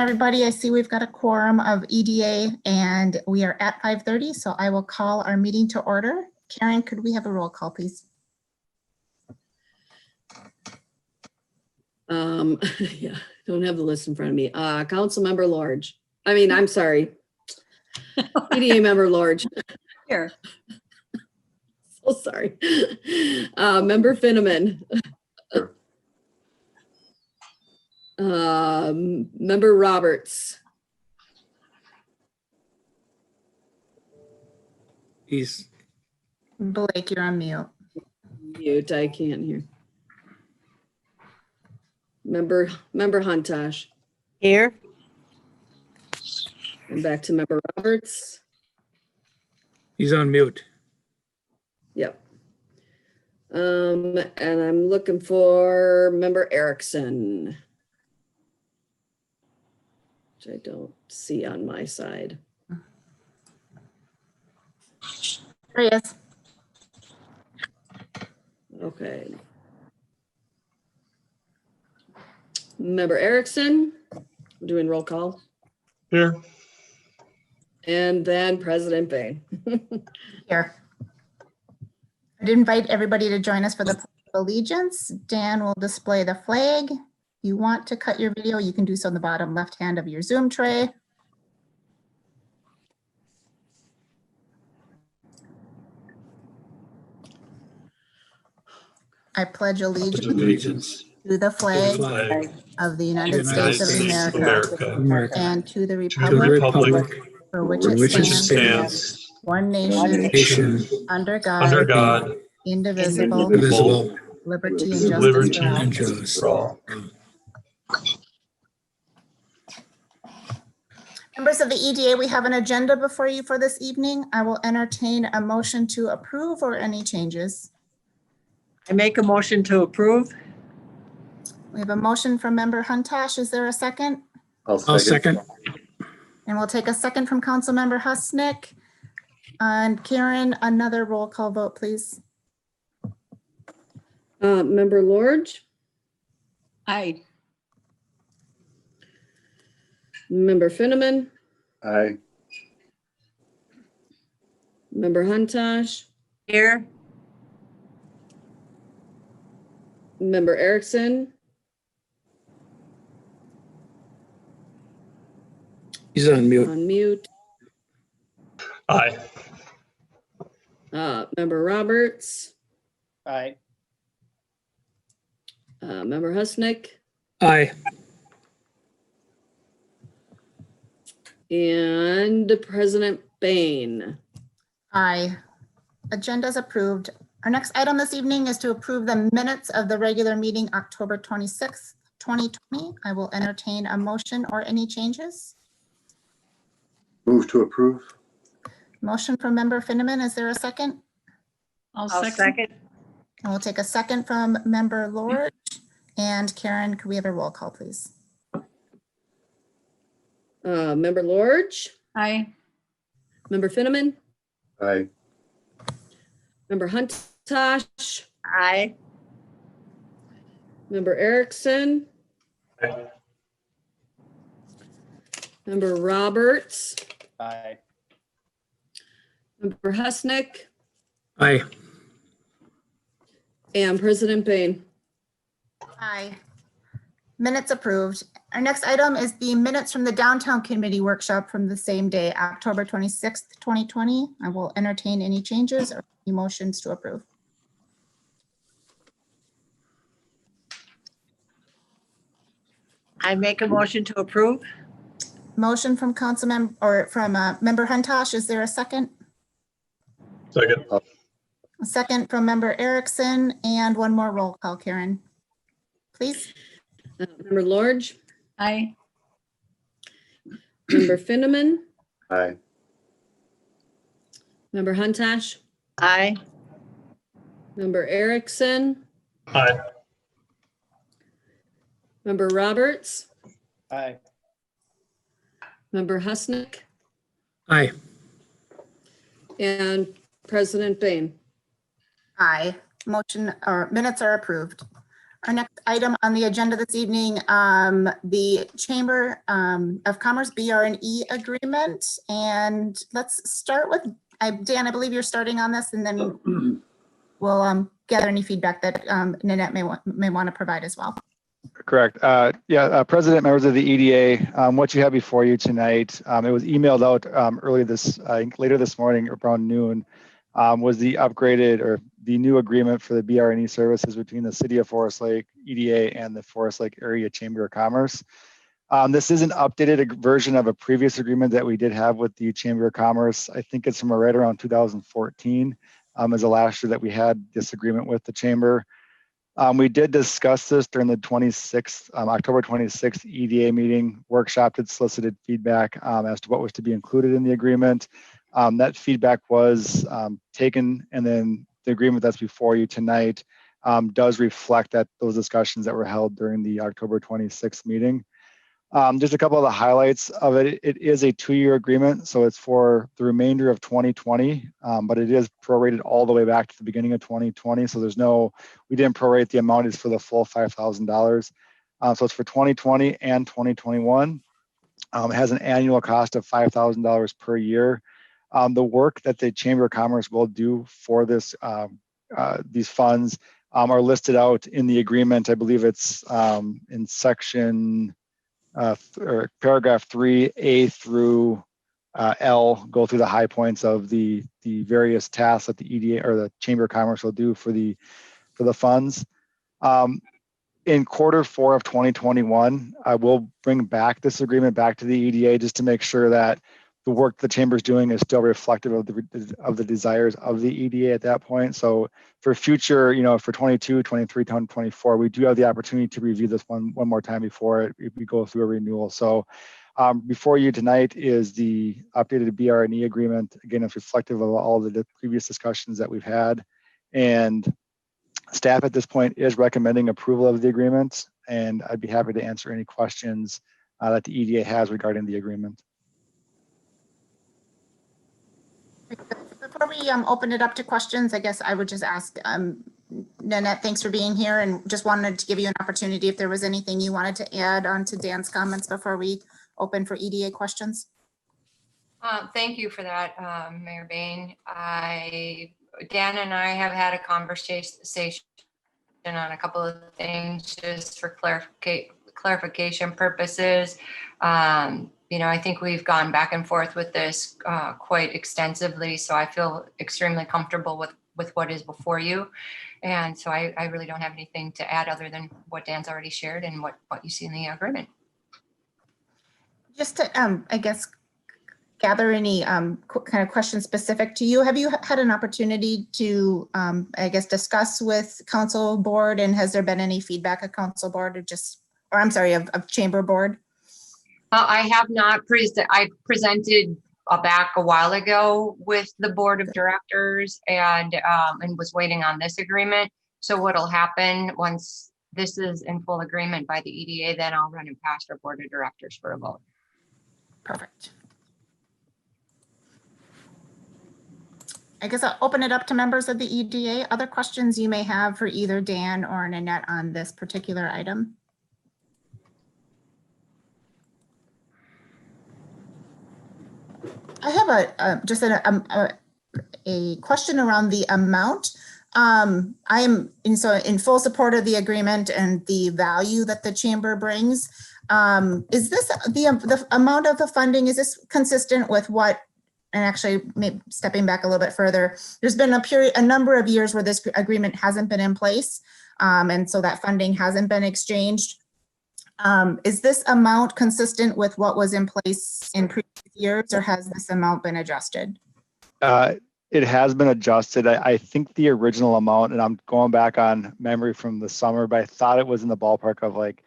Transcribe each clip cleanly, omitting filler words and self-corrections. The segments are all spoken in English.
everybody. I see we've got a quorum of EDA and we are at 5:30, so I will call our meeting to order. Karen, could we have a roll call, please? Yeah, don't have the list in front of me. Councilmember Lorge. I'm sorry. EDA member Lorge. Here. So sorry. Member Finneman. Member Roberts. He's Blake, you're on mute. Mute, I can't hear. Member Huntash. Here. And back to Member Roberts. he's on mute. Yep. And I'm looking for Member Erickson, which I don't see on my side. There he is. Okay. Member Erickson, we're doing roll call. Here. And then President Bain. Here. I'd invite everybody to join us for the Pledge of Allegiance. Dan will display the flag. If you want to cut your video, you can do so in the bottom left hand of your Zoom tray. I pledge allegiance to the flag of the United States of America and to the republic for which it stands, one nation, under God, indivisible, liberty and justice for all. Members of the EDA, we have an agenda before you for this evening. I will entertain a motion to approve or any changes. I make a motion to approve. We have a motion from Member Huntash. Is there a second? I'll second. And we'll take a second from Councilmember Husnick. And Karen, another roll call vote, please. Member Lorge, Aye. Member Finneman, Aye. Member Huntash, Here. Member Erickson, He's on mute. on mute. Aye. Member Roberts, Aye. Member Husnick, Aye. and President Bain. Aye. Agenda is approved. Our next item this evening is to approve the minutes of the regular meeting, October 26th, 2020. I will entertain a motion or any changes. Move to approve. Motion from Member Finneman. Is there a second? I'll second. And we'll take a second from Member Lord. And Karen, could we have a roll call, please? Member Lorge, Aye. Member Finneman, Aye. Member Huntash, Aye. Member Erickson, Member Roberts, Aye. Member Husnick, Aye. and President Bain. Aye. Minutes approved. Our next item is the minutes from the Downtown Committee workshop from the same day, October 26th, 2020. I will entertain any changes or any motions to approve. I make a motion to approve. Motion from Councilmember or from Member Huntash. Is there a second? Second. A second from Member Erickson and one more roll call, Karen. Please. Member Lorge, Aye. Member Finneman, Aye. Member Huntash, Aye. Member Erickson, Aye. Member Roberts, Aye. Member Husnick, Aye. and President Bain. Aye. Motion or minutes are approved. Our next item on the agenda this evening, the Chamber of Commerce BR&E agreement. And let's start with, Dan, I believe you're starting on this, and then we'll gather any feedback that Nanette may want to provide as well. Correct. President, members of the EDA, what you have before you tonight, it was emailed out later this morning around noon, was the upgraded or the new agreement for the BR&E services between the City of Forest Lake, EDA, and the Forest Lake Area Chamber of Commerce. This is an updated version of a previous agreement that we did have with the Chamber of Commerce. I think it's from right around 2014 as the last year that we had this agreement with the Chamber. We did discuss this during the October 26th EDA meeting workshop that solicited feedback as to what was to be included in the agreement. That feedback was taken, and then the agreement that's before you tonight does reflect those discussions that were held during the October 26th meeting. Just a couple of the highlights of it. It is a 2-year agreement, so it's for the remainder of 2020, but it is prorated all the way back to the beginning of 2020. So we didn't prorate the amount, it's for the full $5,000. So it's for 2020 and 2021. It has an annual cost of $5,000 per year. The work that the Chamber of Commerce will do for these funds are listed out in the agreement. I believe it's in section or paragraph 3A through L, go through the high points of the various tasks that the EDA or the Chamber of Commerce will do for the funds. In Q4 of 2021, I will bring back this agreement back to the EDA just to make sure that the work the Chamber is doing is still reflective of the desires of the EDA at that point. So for future, for 22, 23, 24, we do have the opportunity to review this one more time before we go through a renewal. So before you tonight is the updated BR&E agreement. Again, it's reflective of all the previous discussions that we've had. And staff at this point is recommending approval of the agreement, and I'd be happy to answer any questions that the EDA has regarding the agreement. Before we open it up to questions, I guess I would just ask, Nanette, thanks for being here, and just wanted to give you an opportunity if there was anything you wanted to add on to Dan's comments before we open for EDA questions. Thank you for that, Mayor Bain. Dan and I have had a conversation on a couple of things just for clarification purposes. I think we've gone back and forth with this quite extensively, so I feel extremely comfortable with what is before you. And so I really don't have anything to add other than what Dan's already shared and what you see in the agreement. Just to, I guess, gather any kind of questions specific to you. Have you had an opportunity to, I guess, discuss with council board, and has there been any feedback at council board of chamber board? I have not I presented back a while ago with the board of directors and was waiting on this agreement. So what'll happen once this is in full agreement by the EDA, then I'll run it past our board of directors for a vote. Perfect. I guess I'll open it up to members of the EDA. Other questions you may have for either Dan or Nanette on this particular item? I have just a question around the amount. I am in full support of the agreement and the value that the chamber brings. Is this the amount of the funding? Is this consistent with what? And actually, maybe stepping back a little bit further, there's been a number of years where this agreement hasn't been in place, and so that funding hasn't been exchanged. Is this amount consistent with what was in place in previous years, or has this amount been adjusted? It has been adjusted. I think the original amount, and I'm going back on memory from the summer, but I thought it was in the ballpark of like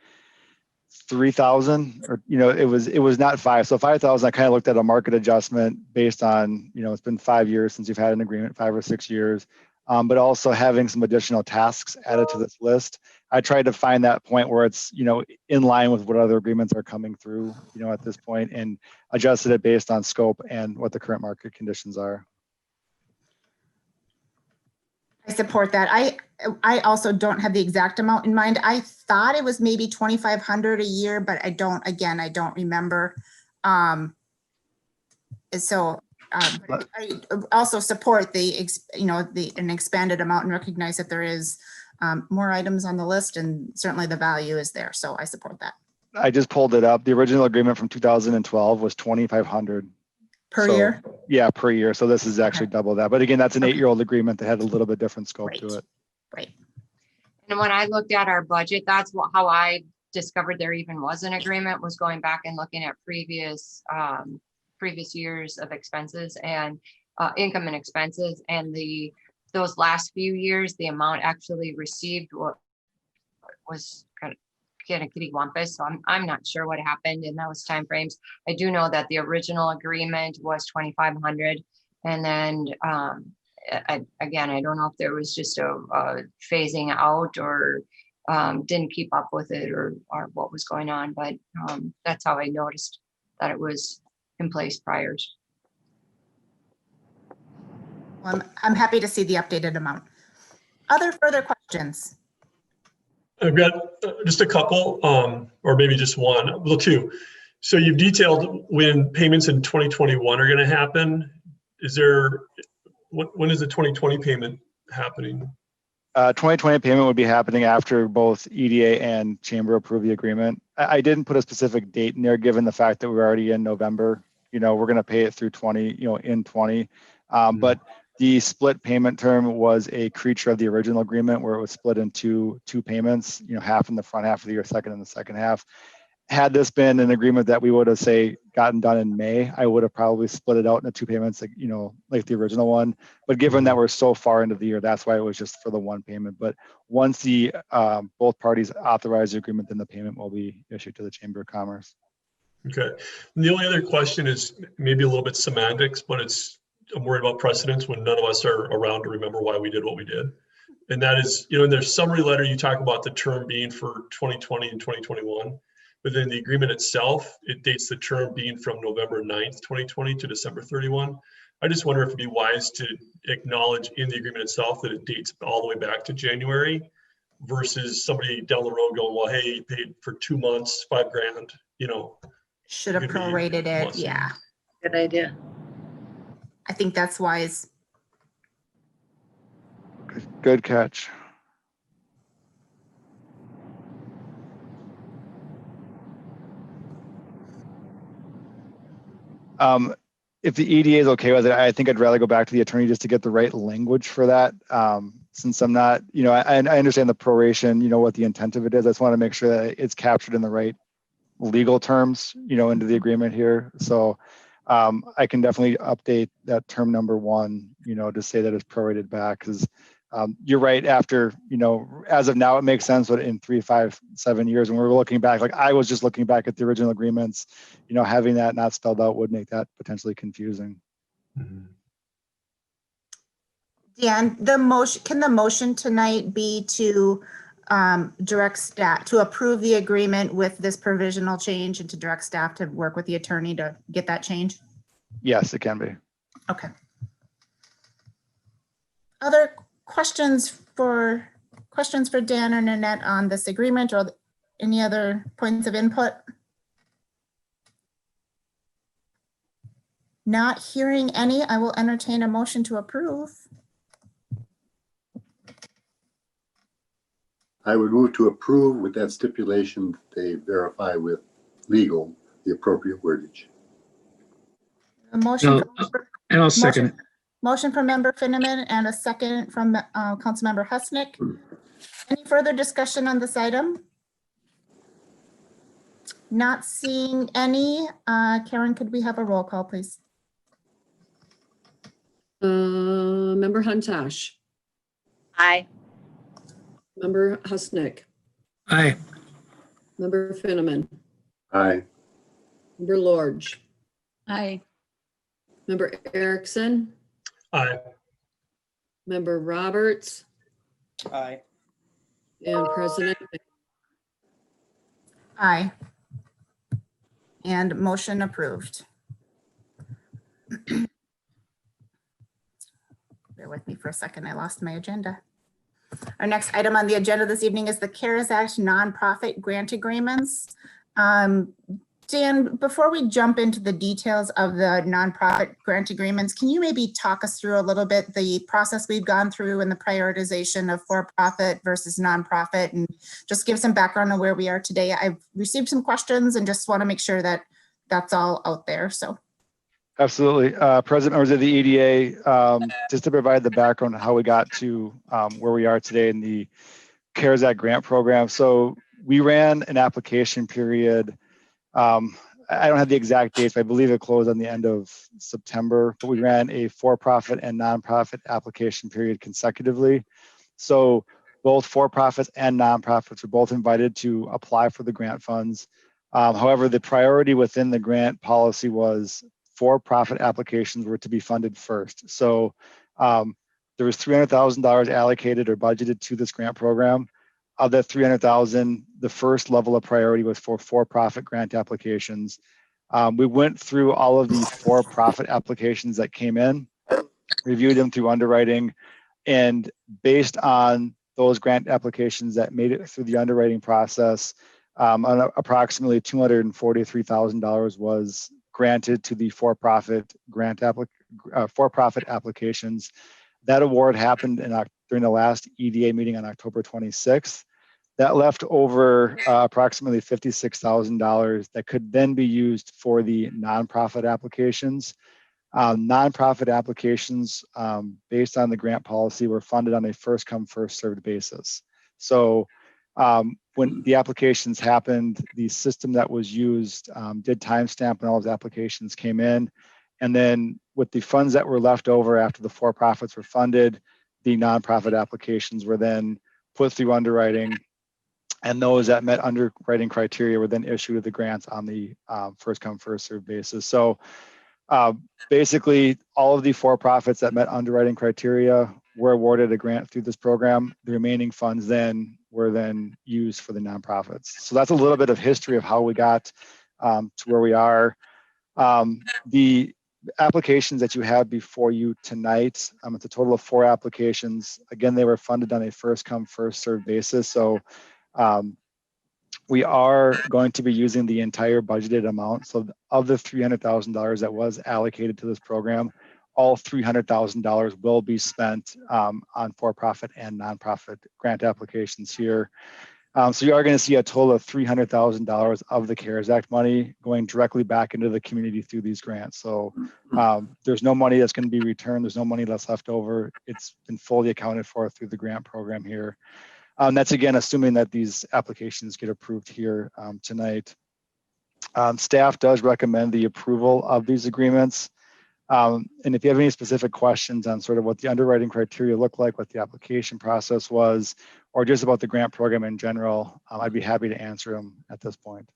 3,000, or it was not 5. So 5,000. I kind of looked at a market adjustment based on it's been 5 years since you've had an agreement, 5 or 6 years, but also having some additional tasks added to this list. I tried to find that point where it's in line with what other agreements are coming through at this point, and adjusted it based on scope and what the current market conditions are. I support that. I also don't have the exact amount in mind. I thought it was maybe 2,500 a year, but I don't remember. So I also support an expanded amount and recognize that there is more items on the list, and certainly the value is there. So I support that. I just pulled it up. The original agreement from 2012 was 2,500 Per year? Yeah, per year. So this is actually double that. But again, that's an 8-year-old agreement that had a little bit different scope to it. Right. And when I looked at our budget, that's how I discovered there even was an agreement, was going back and looking at previous years of expenses and income and expenses, and those last few years, the amount actually received was kind of kittywampus. So I'm not sure what happened in those timeframes. I do know that the original agreement was 2,500, and then again, I don't know if there was just a phasing out or didn't keep up with it or what was going on, but that's how I noticed that it was in place prior. Well, I'm happy to see the updated amount. Other further questions? I've got just a couple, or maybe just one, well, two. So you've detailed when payments in 2021 are going to happen. When is the 2020 payment happening? 2020 payment would be happening after both EDA and Chamber approve the agreement. I didn't put a specific date in there, given the fact that we're already in November. We're going to pay it through 20, in 20. But the split payment term was a creature of the original agreement, where it was split into two payments, half in the front half of the year, second in the second half. Had this been an agreement that we would have, say, gotten done in May, I would have probably split it out into two payments, like the original one. But given that we're so far into the year, that's why it was just for the one payment. But once the both parties authorize the agreement, then the payment will be issued to the Chamber of Commerce. Okay. And the only other question is maybe a little bit semantics, but I'm worried about precedents when none of us are around to remember why we did what we did. And that is, in their summary letter, you talk about the term being for 2020 and 2021. But then the agreement itself, it dates the term being from November 9th, 2020 to December 31. I just wonder if it'd be wise to acknowledge in the agreement itself that it dates all the way back to January, versus somebody down the road going, well, hey, you paid for 2 months, $5,000, Should have prorated it. Yeah. Good idea. I think that's wise. Good catch. If the EDA is okay with it, I think I'd rather go back to the attorney just to get the right language for that. Since I'm not, I understand the proration, what the intent of it is. I just want to make sure that it's captured in the right legal terms, into the agreement here. So I can definitely update that term number 1, to say that it's prorated back, because you're right. After, as of now, it makes sense, but in 3, 5, 7 years, when we're looking back, like I was just looking back at the original agreements, having that not spelled out would make that potentially confusing. Mm-hmm. Dan, can the motion tonight be to direct staff to approve the agreement with this provisional change, and to direct staff to work with the attorney to get that change? Yes, it can be. Okay. Other questions for Dan or Nanette on this agreement, or any other points of input? Not hearing any, I will entertain a motion to approve. I would move to approve with that stipulation that they verify with legal the appropriate wordage. A motion. And I'll second. Motion from Member Finneman and a second from Councilmember Husnick. Any further discussion on this item? Not seeing any. Karen, could we have a roll call, please? Member Huntash, Aye. Member Husnick, Aye. Member Finneman, Aye. Member Lorge, Aye. Member Erickson, Aye. Member Roberts, Aye. and President. Aye. And motion approved. Bear with me for a second. I lost my agenda. Our next item on the agenda this evening is the CARES Act nonprofit grant agreements. Dan, before we jump into the details of the nonprofit grant agreements, can you maybe talk us through a little bit the process we've gone through and the prioritization of for-profit versus nonprofit, and just give some background on where we are today? I've received some questions and just want to make sure that that's all out there. So. Absolutely. President, members of the EDA, just to provide the background on how we got to where we are today in the CARES Act grant program. So we ran an application period. I don't have the exact dates, but I believe it closed on the end of September, but we ran a for-profit and nonprofit application period consecutively. So both for-profits and nonprofits were both invited to apply for the grant funds. However, the priority within the grant policy was for-profit applications were to be funded first. So there was $300,000 allocated or budgeted to this grant program. Of that $300,000, the first level of priority was for for-profit grant applications. We went through all of the for-profit applications that came in, reviewed them through underwriting, and based on those grant applications that made it through the underwriting process, approximately $243,000 was granted to the for-profit grant for-profit applications. That award happened during the last EDA meeting on October 26th. That left over approximately $56,000 that could then be used for the nonprofit applications. Nonprofit applications, based on the grant policy, were funded on a first come, first served basis. So when the applications happened, the system that was used did timestamp when all those applications came in. And then with the funds that were left over after the for-profits were funded, the nonprofit applications were then put through underwriting, and those that met underwriting criteria were then issued the grants on the first come, first served basis. So basically, all of the for-profits that met underwriting criteria were awarded a grant through this program. The remaining funds then were then used for the nonprofits. So that's a little bit of history of how we got to where we are. The applications that you have before you tonight, it's a total of 4 applications. Again, they were funded on a first come, first served basis. So we are going to be using the entire budgeted amount. So of the $300,000 that was allocated to this program, all $300,000 will be spent on for-profit and nonprofit grant applications here. So you are going to see a total of $300,000 of the CARES Act money going directly back into the community through these grants. So there's no money that's going to be returned. There's no money that's left over. It's been fully accounted for through the grant program here. That's again, assuming that these applications get approved here tonight. Staff does recommend the approval of these agreements. And if you have any specific questions on sort of what the underwriting criteria look like, what the application process was, or just about the grant program in general, I'd be happy to answer them at this point.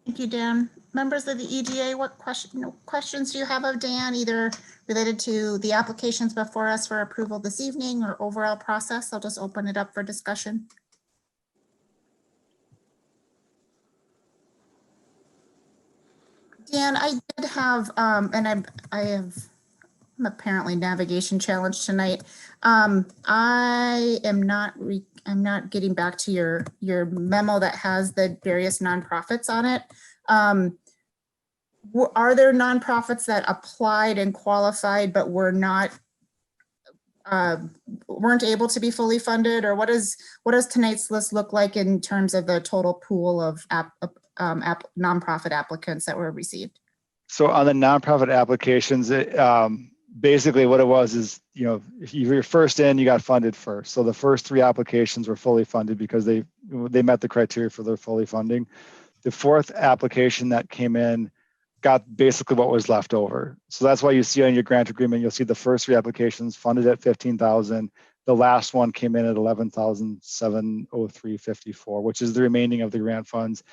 Thank you, Dan. Members of the EDA, what questions do you have of Dan, either related to the applications before us for approval this evening or overall process? I'll just open it up for discussion. Dan, I did have, and I'm apparently navigation challenged tonight. I'm not getting back to your memo that has the various nonprofits on it. Are there nonprofits that applied and qualified but weren't able to be fully funded, or what does tonight's list look like in terms of the total pool of nonprofit applicants that were received? So on the nonprofit applications, basically what it was is, if you were first in, you got funded first. So the first 3 applications were fully funded because they met the criteria for their fully funding. The 4th application that came in got basically what was left over. So that's why you see on your grant agreement, you'll see the first 3 applications funded at $15,000. The last one came in at $11,703.54, which is the remaining of the grant funds.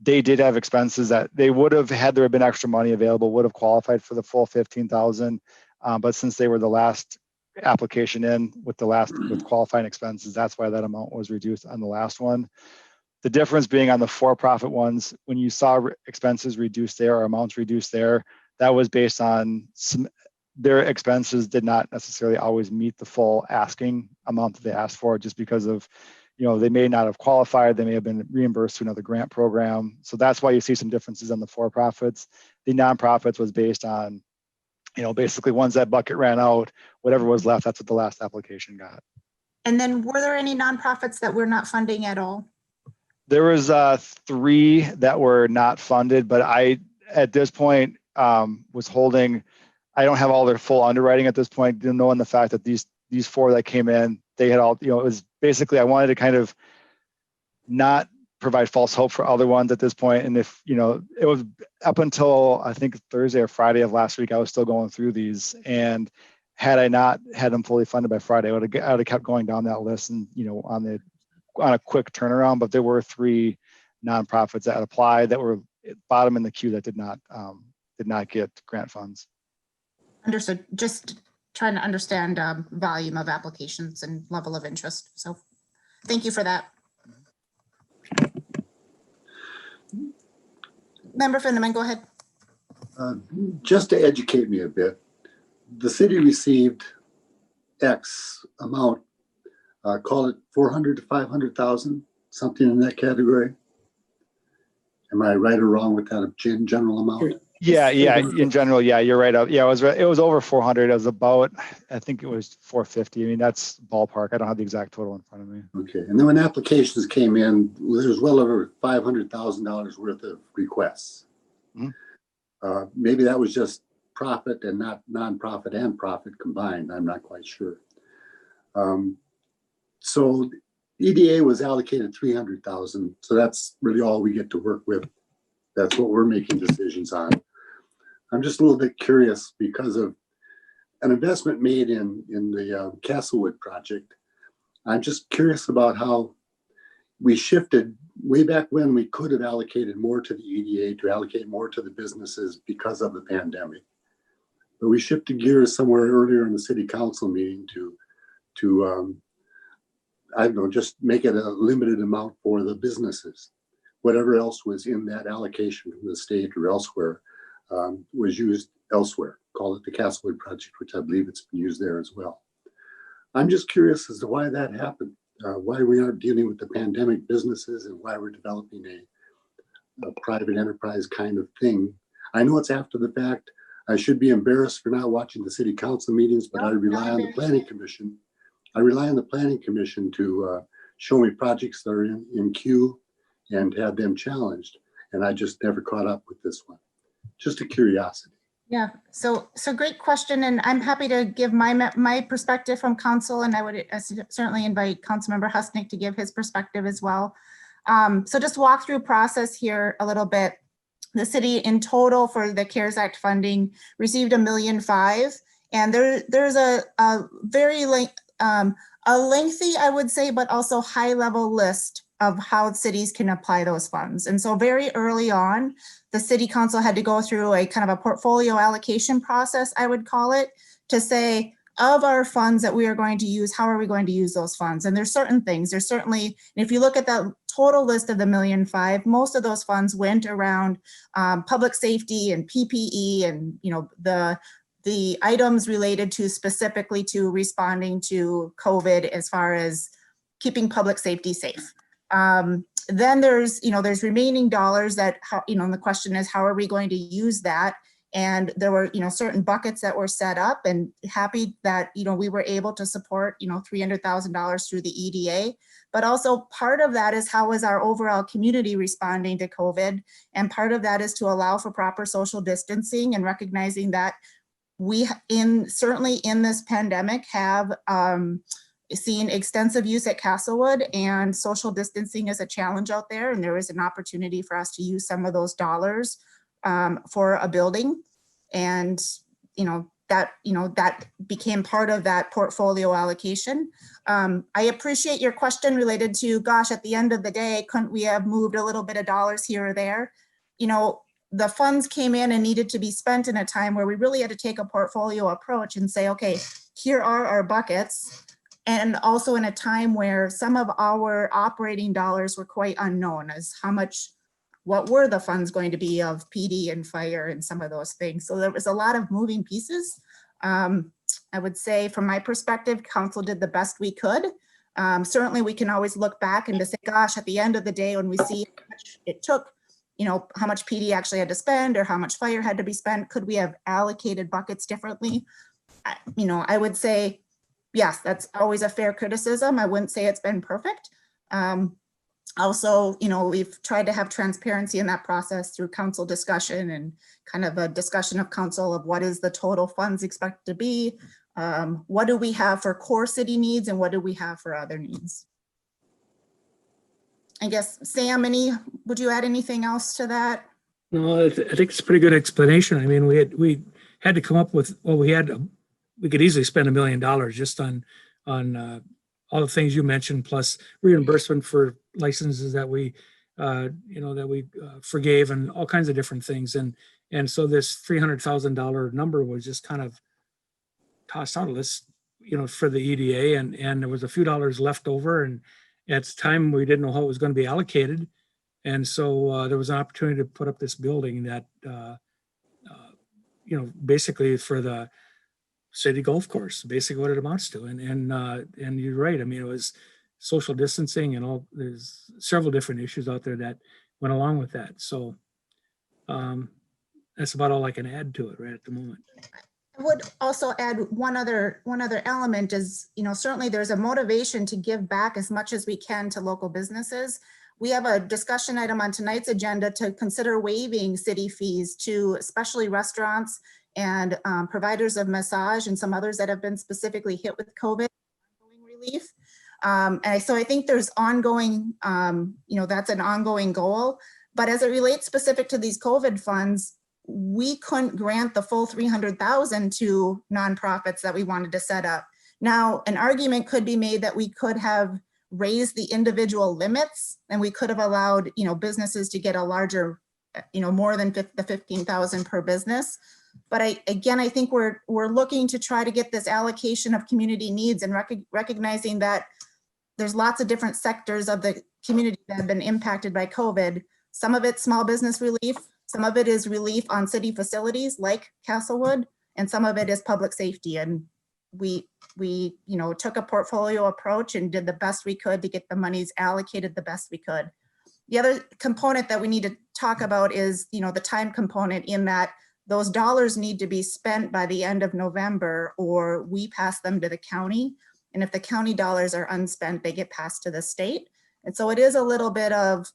They did have expenses that they would have, had there been extra money available, would have qualified for the full $15,000. But since they were the last application in with qualifying expenses, that's why that amount was reduced on the last one. The difference being on the for-profit ones, when you saw expenses reduced there or amounts reduced there, that was based on some their expenses did not necessarily always meet the full asking amount that they asked for, just because of, they may not have qualified, they may have been reimbursed through another grant program. So that's why you see some differences on the for-profits. The nonprofits was based on, basically once that bucket ran out, whatever was left, that's what the last application got. And then were there any nonprofits that were not funding at all? There was 3 that were not funded, but I, at this point, was holding, I don't have all their full underwriting at this point, knowing the fact that these 4 that came in, they had all, it was basically, I wanted to kind of not provide false hope for other ones at this point. And if, it was up until I think Thursday or Friday of last week, I was still going through these. And had I not had them fully funded by Friday, I would have kept going down that list and, on a quick turnaround. But there were 3 nonprofits that applied that were bottom in the queue that did not get grant funds. Understood. Just trying to understand volume of applications and level of interest. So thank you for that. Member Finneman, go ahead. Just to educate me a bit, the city received X amount, call it 400 to 500,000, something in that category. Am I right or wrong with that general amount? Yeah. In general, yeah, you're right. Yeah, it was over 400. It was about, I think it was 450. I mean, that's ballpark. I don't have the exact total in front of me. Okay. And then when applications came in, there was well over $500,000 worth of requests. Mm-hmm. Maybe that was just profit and not nonprofit and profit combined. I'm not quite sure. So EDA was allocated 300,000. So that's really all we get to work with. That's what we're making decisions on. I'm just a little bit curious because of an investment made in the Castlewood project. I'm just curious about how we shifted way back when we could have allocated more to the EDA, to allocate more to the businesses because of the pandemic. But we shifted gears somewhere earlier in the city council meeting to I don't know, just make it a limited amount for the businesses. Whatever else was in that allocation from the state or elsewhere was used elsewhere. Call it the Castlewood project, which I believe it's been used there as well. I'm just curious as to why that happened, why we aren't dealing with the pandemic businesses and why we're developing a private enterprise kind of thing. I know it's after the fact. I should be embarrassed for not watching the city council meetings, but I rely on the planning commission. I rely on the planning commission to show me projects that are in queue and have them challenged. And I just never caught up with this one. Just a curiosity. Yeah, so great question. And I'm happy to give my perspective from council, and I would certainly invite Councilmember Husnick to give his perspective as well. So just walk through process here a little bit. The city in total for the CARES Act funding received $1.5 million. And there's a very lengthy, I would say, but also high level list of how cities can apply those funds. And so very early on, the city council had to go through a kind of a portfolio allocation process, I would call it, to say, of our funds that we are going to use, how are we going to use those funds? And there's certain things, there's certainly, if you look at that total list of the $1.5 million, most of those funds went around public safety and PPE and, the items related to specifically to responding to COVID as far as keeping public safety safe. Then there's remaining dollars that, the question is, how are we going to use that? And there were, certain buckets that were set up, and happy that, we were able to support, $300,000 through the EDA. But also part of that is how is our overall community responding to COVID? And part of that is to allow for proper social distancing and recognizing that we certainly in this pandemic have seen extensive use at Castlewood, and social distancing is a challenge out there. And there is an opportunity for us to use some of those dollars for a building. And, that became part of that portfolio allocation. I appreciate your question related to, gosh, at the end of the day, couldn't we have moved a little bit of dollars here or there? The funds came in and needed to be spent in a time where we really had to take a portfolio approach and say, okay, here are our buckets. And also in a time where some of our operating dollars were quite unknown as what were the funds going to be of PD and fire and some of those things. So there was a lot of moving pieces. I would say from my perspective, council did the best we could. Certainly we can always look back and to say, gosh, at the end of the day, when we see how much it took, how much PD actually had to spend or how much fire had to be spent, could we have allocated buckets differently? I would say, yes, that's always a fair criticism. I wouldn't say it's been perfect. Also, we've tried to have transparency in that process through council discussion and kind of a discussion of council of what is the total funds expected to be. What do we have for core city needs and what do we have for other needs? I guess, Sam, would you add anything else to that? No, I think it's a pretty good explanation. I mean, we had to come up with, well, we could easily spend $1 million just on all the things you mentioned, plus reimbursement for licenses that we forgave and all kinds of different things. And so this $300,000 number was just kind of tossed out of this, for the EDA, and there was a few dollars left over, and at the time we didn't know how it was going to be allocated. And so there was an opportunity to put up this building that, basically for the city golf course, basically what it amounts to. And you're right. I mean, it was social distancing and all, there's several different issues out there that went along with that. So that's about all I can add to it right at the moment. I would also add one other element is, certainly there's a motivation to give back as much as we can to local businesses. We have a discussion item on tonight's agenda to consider waiving city fees to especially restaurants and providers of massage and some others that have been specifically hit with COVID relief. And so I think there's ongoing, that's an ongoing goal. But as it relates specific to these COVID funds, we couldn't grant the full 300,000 to nonprofits that we wanted to set up. Now, an argument could be made that we could have raised the individual limits and we could have allowed, businesses to get a larger, more than the 15,000 per business. But I think we're looking to try to get this allocation of community needs and recognizing that there's lots of different sectors of the community that have been impacted by COVID. Some of it's small business relief. Some of it is relief on city facilities like Castlewood, and some of it is public safety. And we took a portfolio approach and did the best we could to get the monies allocated the best we could. The other component that we need to talk about is, the time component, in that those dollars need to be spent by the end of November or we pass them to the county. And if the county dollars are unspent, they get passed to the state. And so it is a little bit of,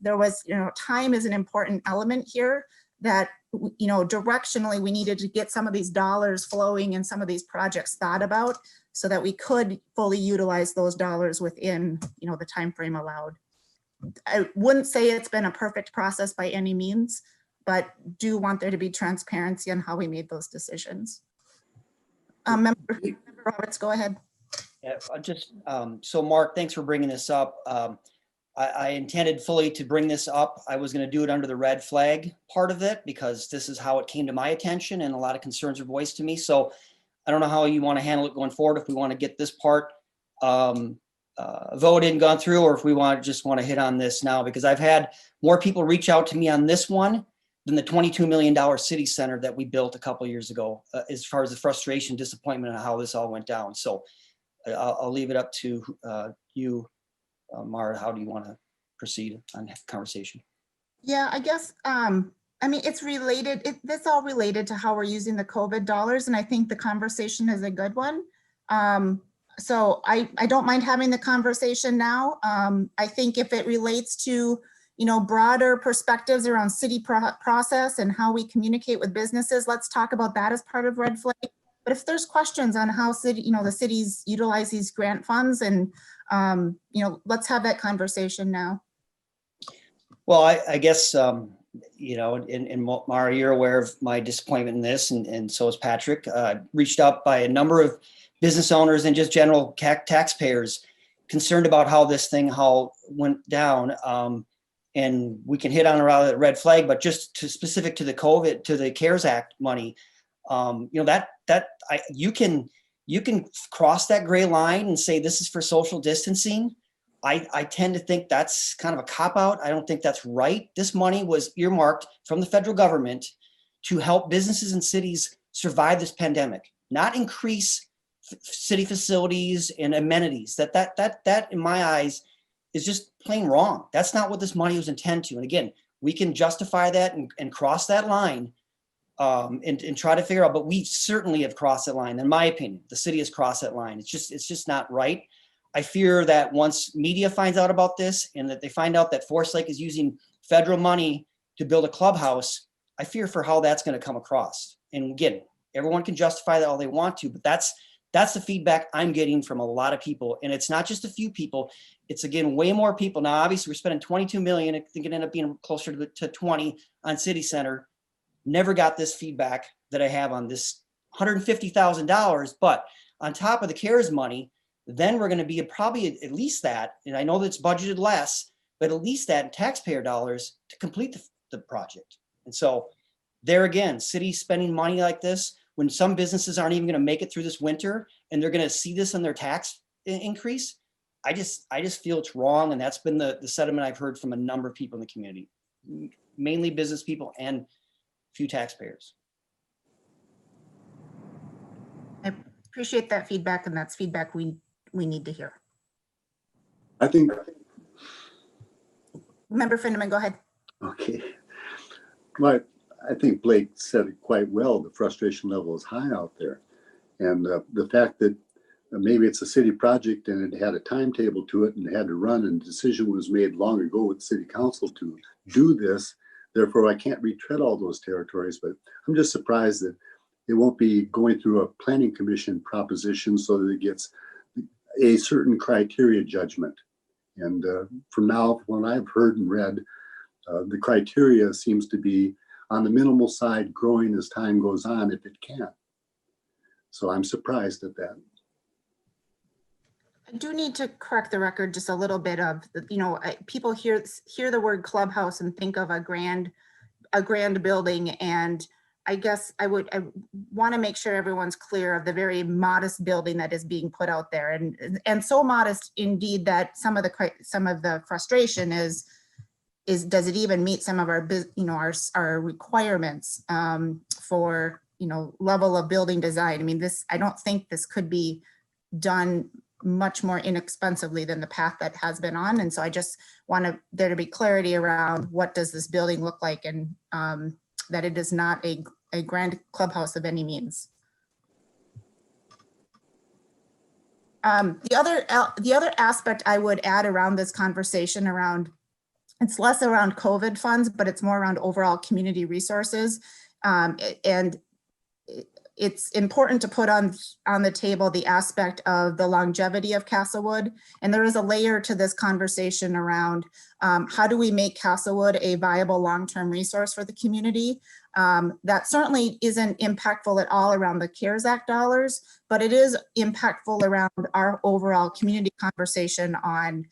time is an important element here that, directionally we needed to get some of these dollars flowing and some of these projects thought about so that we could fully utilize those dollars within, the time frame allowed. I wouldn't say it's been a perfect process by any means, but do want there to be transparency on how we made those decisions. Member Roberts, go ahead. Yeah, so Mark, thanks for bringing this up. I intended fully to bring this up. I was going to do it under the red flag part of it because this is how it came to my attention and a lot of concerns were voiced to me. So I don't know how you want to handle it going forward, if we want to get this part voted and gone through, or if we want to hit on this now, because I've had more people reach out to me on this one than the $22 million city center that we built a couple of years ago, as far as the frustration, disappointment, and how this all went down. So I'll leave it up to you, Mara. How do you want to proceed on the conversation? Yeah, I guess, it's related. That's all related to how we're using the COVID dollars. And I think the conversation is a good one. So I don't mind having the conversation now. I think if it relates to, broader perspectives around city process and how we communicate with businesses, let's talk about that as part of red flag. But if there's questions on how the cities utilize these grant funds, and let's have that conversation now. Well, I guess, and Mara, you're aware of my disappointment in this, and so is Patrick. Reached out by a number of business owners and just general taxpayers concerned about how this thing went down. And we can hit on around the red flag, but just specific to the COVID, to the CARES Act money, you can cross that gray line and say this is for social distancing. I tend to think that's kind of a cop-out. I don't think that's right. This money was earmarked from the federal government to help businesses and cities survive this pandemic. not increase city facilities and amenities. That in my eyes is just plain wrong. That's not what this money was intended to. And again, we can justify that and cross that line and try to figure out, but we certainly have crossed that line. In my opinion, the city has crossed that line. It's just not right. I fear that once media finds out about this and that they find out that Forest Lake is using federal money to build a clubhouse, I fear for how that's going to come across. And again, everyone can justify that all they want to, but that's the feedback I'm getting from a lot of people. And it's not just a few people. It's again, way more people. Now, obviously we're spending 22 million. I think it ended up being closer to 20 on City Center. Never got this feedback that I have on this $150,000, but on top of the CARES money, then we're going to be probably at least that. And I know that's budgeted less, but at least that in taxpayer dollars to complete the project. And so there again, city spending money like this, when some businesses aren't even going to make it through this winter and they're going to see this in their tax increase, I just feel it's wrong. And that's been the sentiment I've heard from a number of people in the community, mainly business people and a few taxpayers. I appreciate that feedback, and that's feedback we need to hear. I think, Member Finneman, go ahead. okay. Well, I think Blake said it quite well. The frustration level is high out there. And the fact that maybe it's a city project and it had a timetable to it and had to run, and a decision was made long ago with city council to do this. Therefore, I can't retread all those territories, but I'm just surprised that it won't be going through a planning commission proposition so that it gets a certain criteria judgment. And from now, when I've heard and read, the criteria seems to be on the minimal side, growing as time goes on if it can. So I'm surprised at that. I do need to correct the record just a little bit of, people hear the word clubhouse and think of a grand building. And I guess I want to make sure everyone's clear of the very modest building that is being put out there, and so modest indeed that some of the frustration is does it even meet some of our our requirements for level of building design? I mean, I don't think this could be done much more inexpensively than the path that has been on. And so I just want there to be clarity around what does this building look like, and that it is not a grand clubhouse of any means. The other aspect I would add around this conversation it's less around COVID funds, but it's more around overall community resources. And it's important to put on the table the aspect of the longevity of Castlewood. And there is a layer to this conversation around how do we make Castlewood a viable long-term resource for the community? That certainly isn't impactful at all around the CARES Act dollars, but it is impactful around our overall community conversation on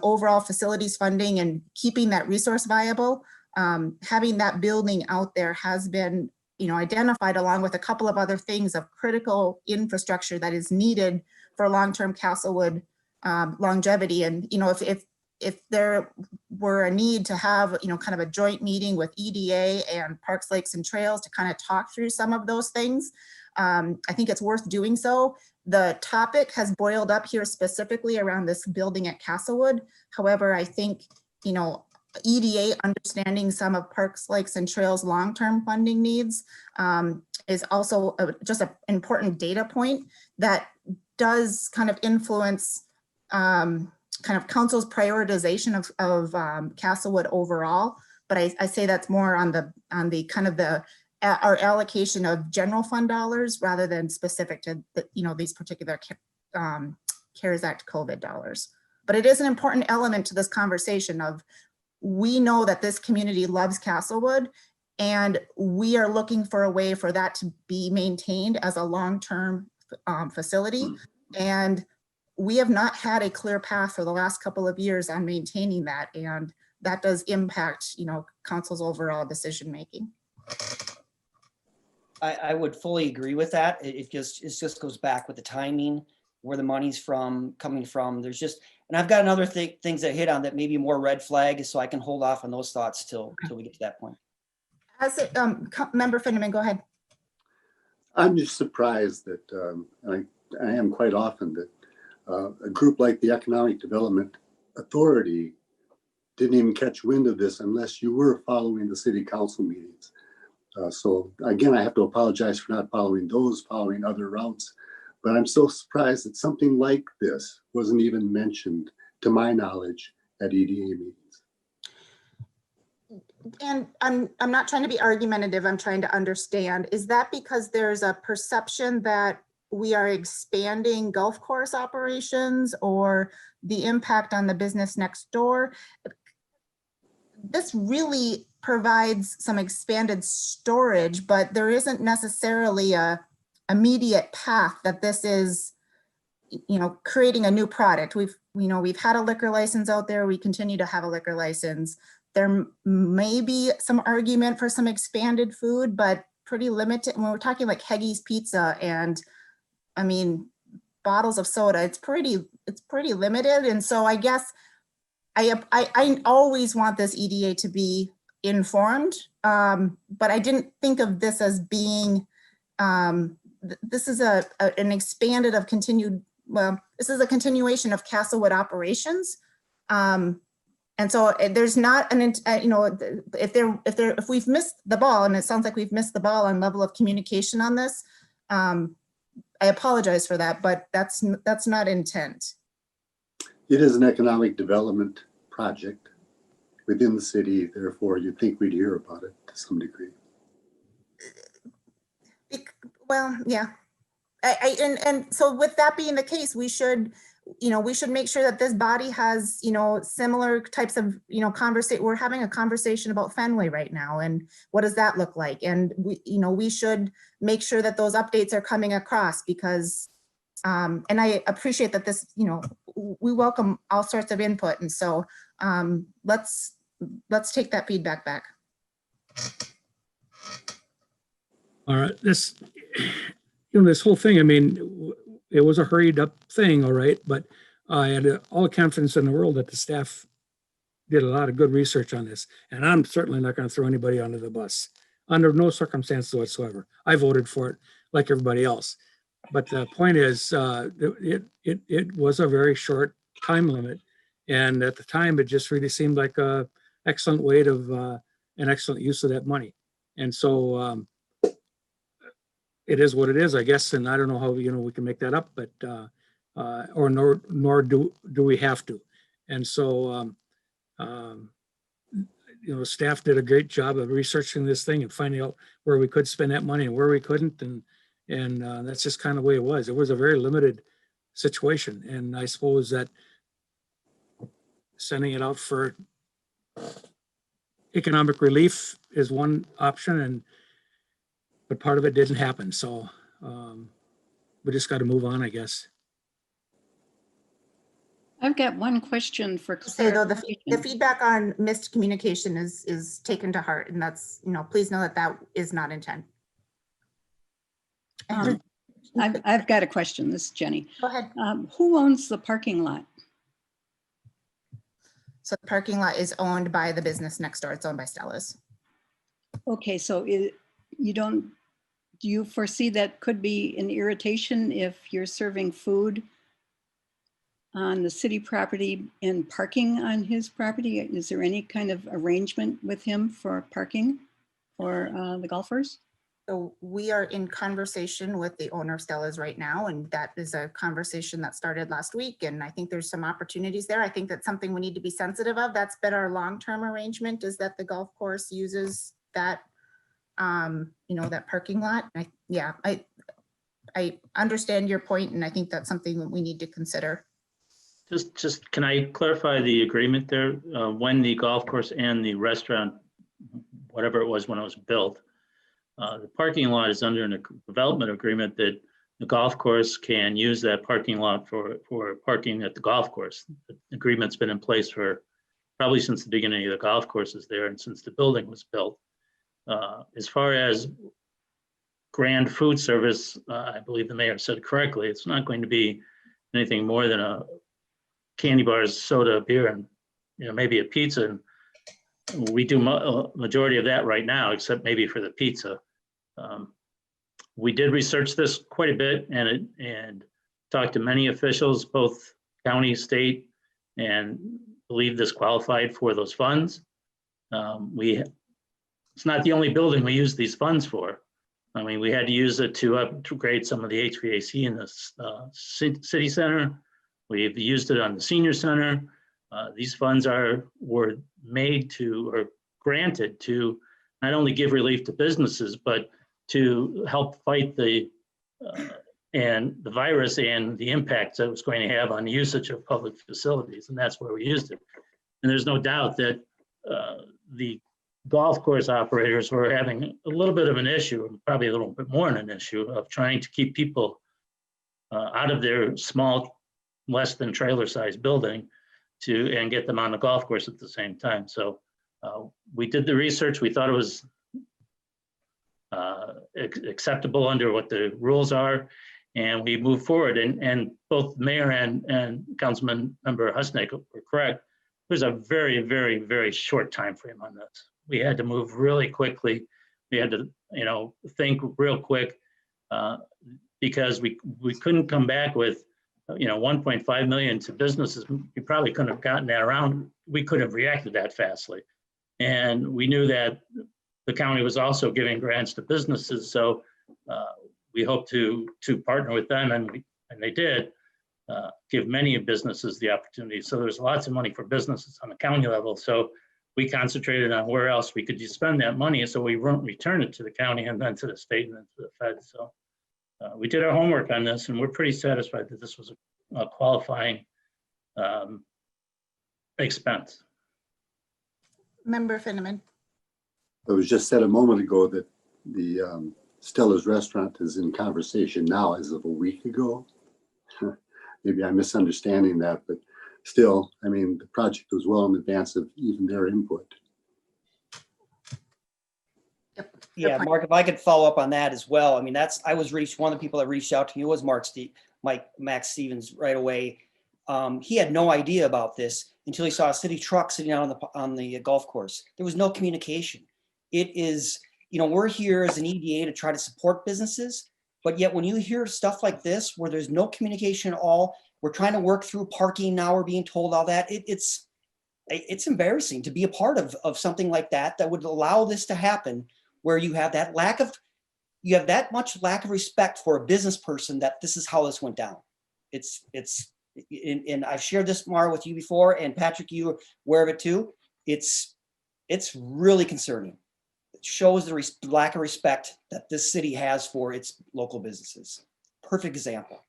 overall facilities funding and keeping that resource viable. Having that building out there has been identified along with a couple of other things of critical infrastructure that is needed for long-term Castlewood longevity. And if there were a need to have kind of a joint meeting with EDA and Parks, Lakes and Trails to kind of talk through some of those things, I think it's worth doing so. The topic has boiled up here specifically around this building at Castlewood. However, I think EDA understanding some of Parks, Lakes and Trails long-term funding needs is also just an important data point that does kind of influence kind of council's prioritization of Castlewood overall. But I say that's more on the kind of our allocation of general fund dollars rather than specific to these particular CARES Act COVID dollars. But it is an important element to this conversation of, we know that this community loves Castlewood, and we are looking for a way for that to be maintained as a long-term facility. And we have not had a clear path for the last couple of years on maintaining that. And that does impact, council's overall decision-making. I would fully agree with that. It just goes back with the timing, where the money's coming from. There's just, and I've got another things that hit on that maybe more red flag, so I can hold off on those thoughts till we get to that point. Member Finneman, go ahead. I'm just surprised that, I am quite often, that a group like the Economic Development Authority didn't even catch wind of this unless you were following the city council meetings. So again, I have to apologize for not following other routes, but I'm so surprised that something like this wasn't even mentioned, to my knowledge, at EDA meetings. And I'm not trying to be argumentative, I'm trying to understand. Is that because there's a perception that we are expanding golf course operations, or the impact on the business next door? This really provides some expanded storage, but there isn't necessarily a immediate path that this is, creating a new product. We've had a liquor license out there. We continue to have a liquor license. There may be some argument for some expanded food, but pretty limited. When we're talking like Heggie's Pizza and, bottles of soda, it's pretty limited. And so I guess I always want this EDA to be informed, but I didn't think of this as being, this is an expanded of continued, this is a continuation of Castlewood operations. And so there's not an, if we've missed the ball, and it sounds like we've missed the ball on level of communication on this, I apologize for that, but that's not intent. It is an economic development project within the city, therefore you'd think we'd hear about it to some degree. Well, yeah. And so with that being the case, we should make sure that this body has, similar types of, conversation. We're having a conversation about Fenway right now, and what does that look like? And we should make sure that those updates are coming across, because, and I appreciate that this, we welcome all sorts of input. And so let's take that feedback back. All right, this whole thing, it was a hurried up thing, all right, but I had all the confidence in the world that the staff did a lot of good research on this, and I'm certainly not going to throw anybody under the bus under no circumstances whatsoever. I voted for it like everybody else, but the point is, it was a very short time limit, and at the time, it just really seemed like a excellent way of an excellent use of that money, and so. It is what it is, I guess, and I don't know how we can make that up, but nor do we have to. And so staff did a great job of researching this thing and finding out where we could spend that money and where we couldn't, and that's just kind of the way it was. It was a very limited situation, and I suppose that sending it out for economic relief is one option, but part of it didn't happen. So we just got to move on, I guess. I've got one question for Say though, the feedback on missed communication is taken to heart, and that's, please know that is not intent. I've got a question. This is Jenny. Go ahead. Who owns the parking lot? So the parking lot is owned by the business next door. It's owned by Stella's. Okay, so do you foresee that could be an irritation if you're serving food on the city property and parking on his property? Is there any kind of arrangement with him for parking for the golfers? So we are in conversation with the owner of Stella's right now, and that is a conversation that started last week, and I think there's some opportunities there. I think that's something we need to be sensitive of. That's been our long-term arrangement, is that the golf course uses that that parking lot. I understand your point, and I think that's something that we need to consider. Just can I clarify the agreement there? When the golf course and the restaurant, whatever it was when it was built, the parking lot is under a development agreement that the golf course can use that parking lot for parking at the golf course. The agreement's been in place for probably since the beginning of the golf course is there and since the building was built. As far as grand food service, I believe the mayor said correctly, it's not going to be anything more than a candy bars, soda, beer, and maybe a pizza. And we do majority of that right now, except maybe for the pizza. we did research this quite a bit and talked to many officials, both county, state, and believe this qualified for those funds. It's not the only building we use these funds for. I mean, we had to use it to upgrade some of the HVAC in the city center. We've used it on the senior center. These funds were made to, or granted to, not only give relief to businesses, but to help fight the virus and the impacts that it was going to have on the usage of public facilities. And that's where we used it. And there's no doubt that the golf course operators were having a little bit of an issue, probably a little bit more than an issue, of trying to keep people out of their small, less than trailer sized building and get them on the golf course at the same time. So we did the research. We thought it was acceptable under what the rules are, and we moved forward. And both Mayor and Councilman Member Husnick were correct. There's a very, very, very short time frame on this. We had to move really quickly. We had to, think real quick because we couldn't come back with, 1.5 million to businesses. We probably couldn't have gotten that around. We couldn't have reacted that fastly. And we knew that the county was also giving grants to businesses. So we hope to partner with them, and they did give many businesses the opportunity. So there's lots of money for businesses on the county level. So we concentrated on where else we could spend that money, so we won't return it to the county and then to the state and then to the Fed. So we did our homework on this, and we're pretty satisfied that this was a qualifying expense. Member Finneman. It was just said a moment ago that the Stella's restaurant is in conversation now as of a week ago. Maybe I'm misunderstanding that, but still, I mean, the project was well in advance of even their input. Yep. Yeah, Mark, if I could follow up on that as well. I mean, one of the people that reached out to me was Max Stevens right away. He had no idea about this until he saw a city truck sitting out on the golf course. There was no communication. It is, we're here as an EDA to try to support businesses, but yet when you hear stuff like this, where there's no communication at all, we're trying to work through parking now, we're being told all that. It's embarrassing to be a part of something like that would allow this to happen, where you have that much lack of respect for a business person, that this is how this went down. And I've shared this, Mara, with you before, and Patrick, you were aware of it too. It's really concerning. It shows the lack of respect that this city has for its local businesses. Perfect example.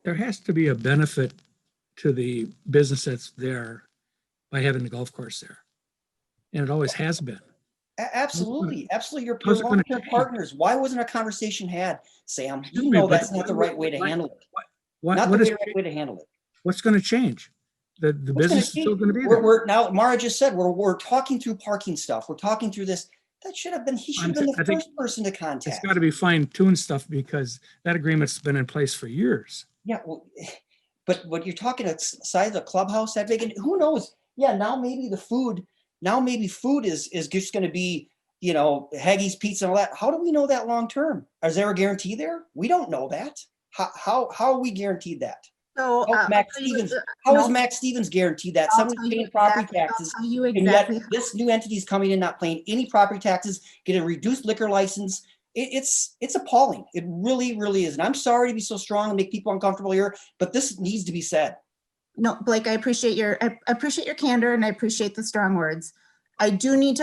There has to be a benefit to the business that's there by having the golf course there. And it always has been. Absolutely. You're How's it gonna long-term change? partners. Why wasn't a conversation had, Sam? Excuse You me, know but that's not the right way to handle it. What Not the is right way to handle it. what's going to change? The What's business is gonna still change? going to be there. We're now, Mara just said, we're talking through parking stuff. We're talking through this. He should have been the I think first person to It's contact. got to be fine-tuned stuff, because that agreement's been in place for years. Yeah, well, but what you're talking about, size of the clubhouse that big, and who knows? Yeah, now maybe food is just going to be, Haggie's Pizza and all that. How do we know that long term? Is there a guarantee there? We don't know that. How are we guaranteed that? So How is Max Stevens guaranteed that? Somebody's paying property taxes, I'll tell you and exactly. yet this new entity is coming in not paying any property taxes, get a reduced liquor license. It's appalling. It really, really is. And I'm sorry to be so strong and make people uncomfortable here, but this needs to be said. No, Blake, I appreciate your candor, and I appreciate the strong words. I do need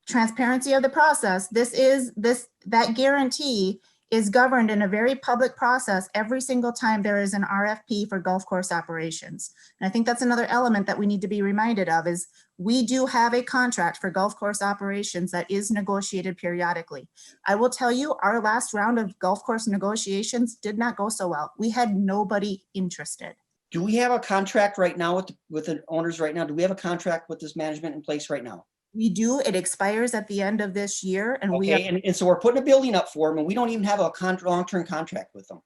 transparency of the process. That guarantee is governed in a very public process every single time there is an RFP for golf course operations. And I think that's another element that we need to be reminded of, is we do have a contract for golf course operations that is negotiated periodically. I will tell you, our last round of golf course negotiations did not go so well. We had nobody interested. Do we have a contract right now with the owners right now? Do we have a contract with this management in place right now? We do. It expires at the end of this year, and and so we're putting a building up for them, and we don't even have a long-term contract with them.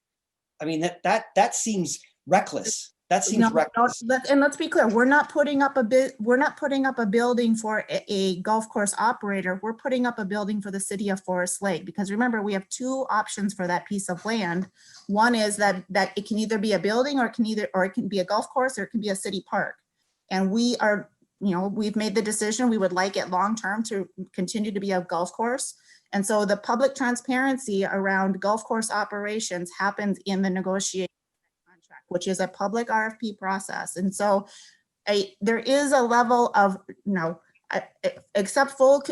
I mean, that seems reckless. That You seems know, reckless. and let's be clear, we're not putting up a building for a golf course operator. We're putting up a building for the city of Forest Lake, because remember, we have two options for that piece of land. One is that it can either be a building, or it can be a golf course, or it can be a city park. And we are, you know, we've made the decision, we would like it long-term to continue to be a golf course. And so the public transparency around golf course operations happens in the negotiation contract, which is a public RFP process. And so there is a level of, you know, except full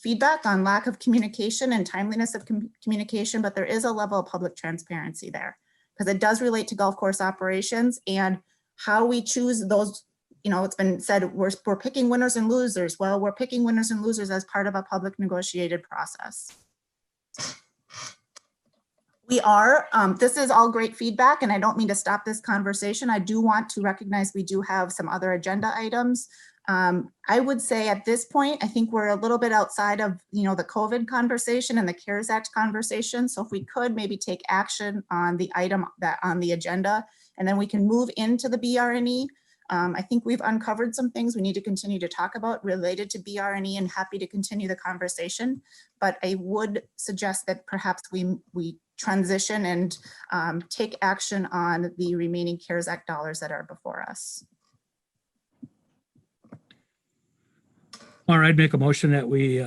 feedback on lack of communication and timeliness of communication, but there is a level of public transparency there, because it does relate to golf course operations and how we choose those. You know, it's been said we're picking winners and losers. Well, we're picking winners and losers as part of a public negotiated process. We are, this is all great feedback, and I don't mean to stop this conversation. I do want to recognize we do have some other agenda items. I would say at this point, I think we're a little bit outside of, you know, the COVID conversation and the CARES Act conversation. So if we could maybe take action on the item that on the agenda, and then we can move into the BRNE. I think we've uncovered some things we need to continue to talk about related to BRNE, and happy to continue the conversation. But I would suggest that perhaps we transition and take action on the remaining CARES Act dollars that are before us. All right, I'd make a motion that we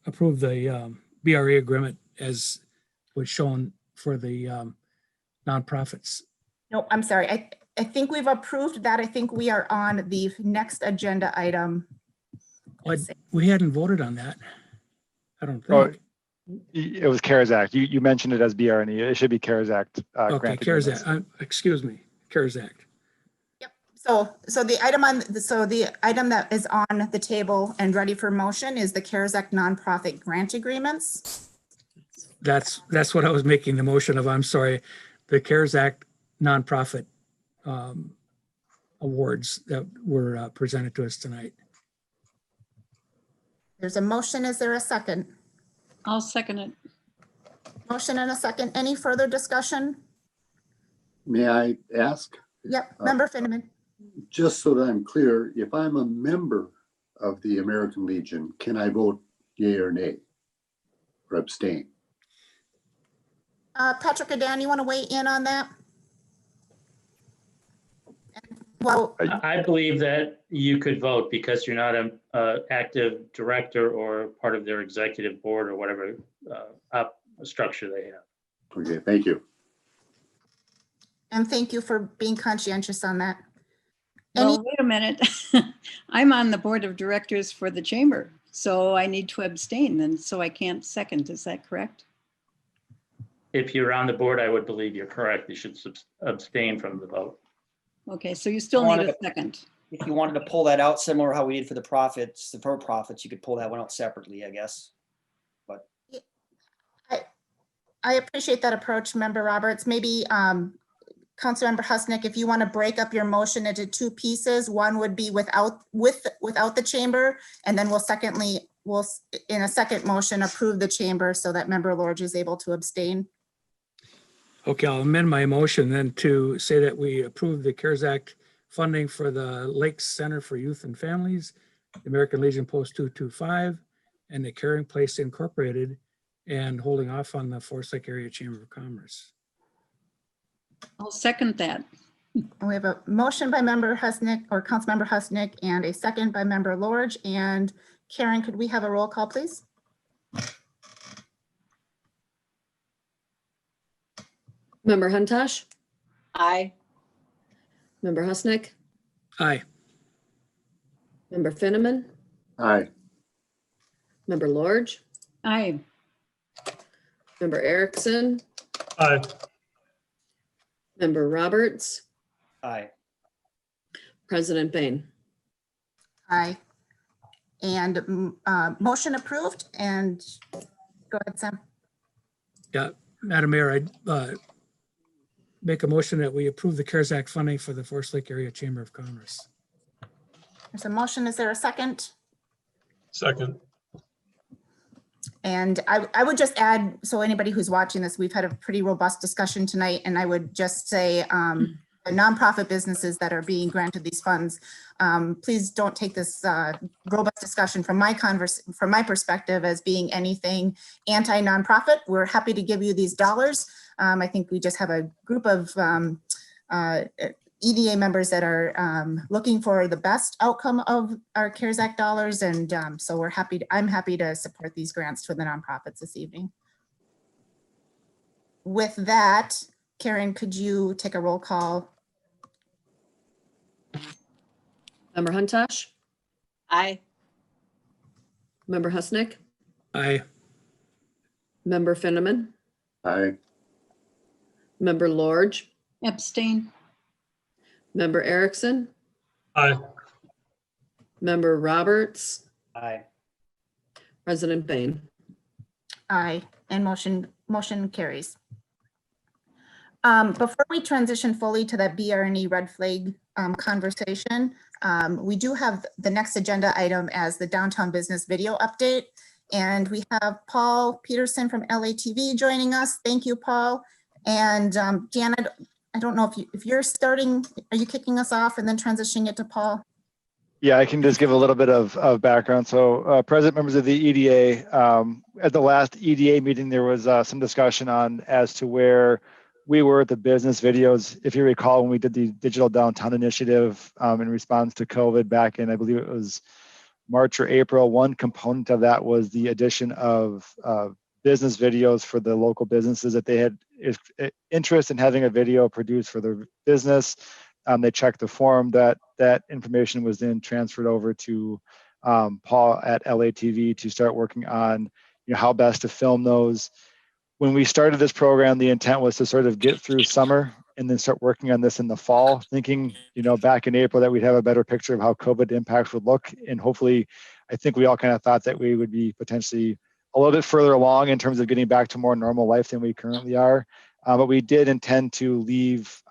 approve the BRE agreement as was shown for the nonprofits. No, I'm sorry. I think we've approved that. I think we are on the next agenda item. We hadn't voted on that, I don't Oh, think. it was CARES Act. You mentioned it as BRNE. It should be CARES Act. Okay, grant CARES agreements. Act, excuse me, CARES Act. Yep. So the item that is on the table and ready for motion is the CARES Act nonprofit grant agreements. That's what I was making the motion of. I'm sorry, the CARES Act nonprofit awards that were presented to us tonight. There's a motion. Is there a second? I'll second it. Motion and a second. Any further discussion? May I ask? Yep, Member Finneman. Just so that I'm clear, if I'm a member of the American Legion, can I vote yea or nay or abstain? Patrick or Dan, you want to weigh in on that? Well, I believe that you could vote because you're not an active director or part of their executive board or whatever structure they have. Okay, thank you. and thank you for being conscientious on that. Well, wait a minute. I'm on the board of directors for the chamber, so I need to abstain, and so I can't second. Is that correct? If you're on the board, I would believe you're correct. You should abstain from the vote. Okay, so you still need a second. If you wanted to pull that out, similar to how we did for the profits, the for-profits, you could pull that one out separately, I guess. But I appreciate that approach, Member Roberts. Maybe Councilmember Husnick, if you want to break up your motion into two pieces, one would be without the chamber, and then we'll in a second motion approve the chamber so that Member Lorge is able to abstain. Okay, I'll amend my motion then to say that we approve the CARES Act funding for the Lakes Center for Youth and Families, the American Legion Post 225, and the Caring Place Incorporated, and holding off on the Forest Lake Area Chamber of Commerce. I'll second that. We have a motion by Member Husnick or Councilmember Husnick and a second by Member Lorge. And Karen, could we have a roll call, please? Member Huntosh, Aye. Member Husnick, Aye. Member Finneman, Aye. Member Lorge, Aye. Member Erickson, Aye. Member Roberts, aye. President Bain. Aye. And motion approved. And go ahead, Sam. Yeah, Madam Mayor, I'd make a motion that we approve the CARES Act funding for the Forest Lake Area Chamber of Commerce. There's a motion. Is there a second? Second. And I would just add, so anybody who's watching this, we've had a pretty robust discussion tonight, and I would just say the nonprofit businesses that are being granted these funds, please don't take this robust discussion from my perspective as being anything anti-nonprofit. We're happy to give you these dollars. I think we just have a group of EDA members that are looking for the best outcome of our CARES Act dollars. And so I'm happy to support these grants for the nonprofits this evening. With that, Karen, could you take a roll call? Member Huntosh, Aye. Member Husnick, Aye. Member Finneman, Aye. Member Lorge, Abstain. Member Erickson, Aye. Member Roberts, Aye. President Bain. Aye, and motion carries. Before we transition fully to that BRNE red flag conversation, we do have the next agenda item as the downtown business video update. And we have Paul Peterson from LATV joining us. Thank you, Paul. And Janet, I don't know if you're starting, are you kicking us off and then transitioning it to Paul? Yeah, I can just give a little bit of background. So present members of the EDA, at the last EDA meeting, there was some discussion on as to where we were at the business videos. If you recall, when we did the digital downtown initiative in response to COVID back in, I believe it was March or April, one component of that was the addition of business videos for the local businesses that they had interest in having a video produced for their business. They checked the form. That information was then transferred over to Paul at LATV to start working on, how best to film those. When we started this program, the intent was to sort of get through summer and then start working on this in the fall, thinking, back in April that we'd have a better picture of how COVID impacts would look. And hopefully, I think we all kind of thought that we would be potentially a little bit further along in terms of getting back to more normal life than we currently are. But we did intend to leave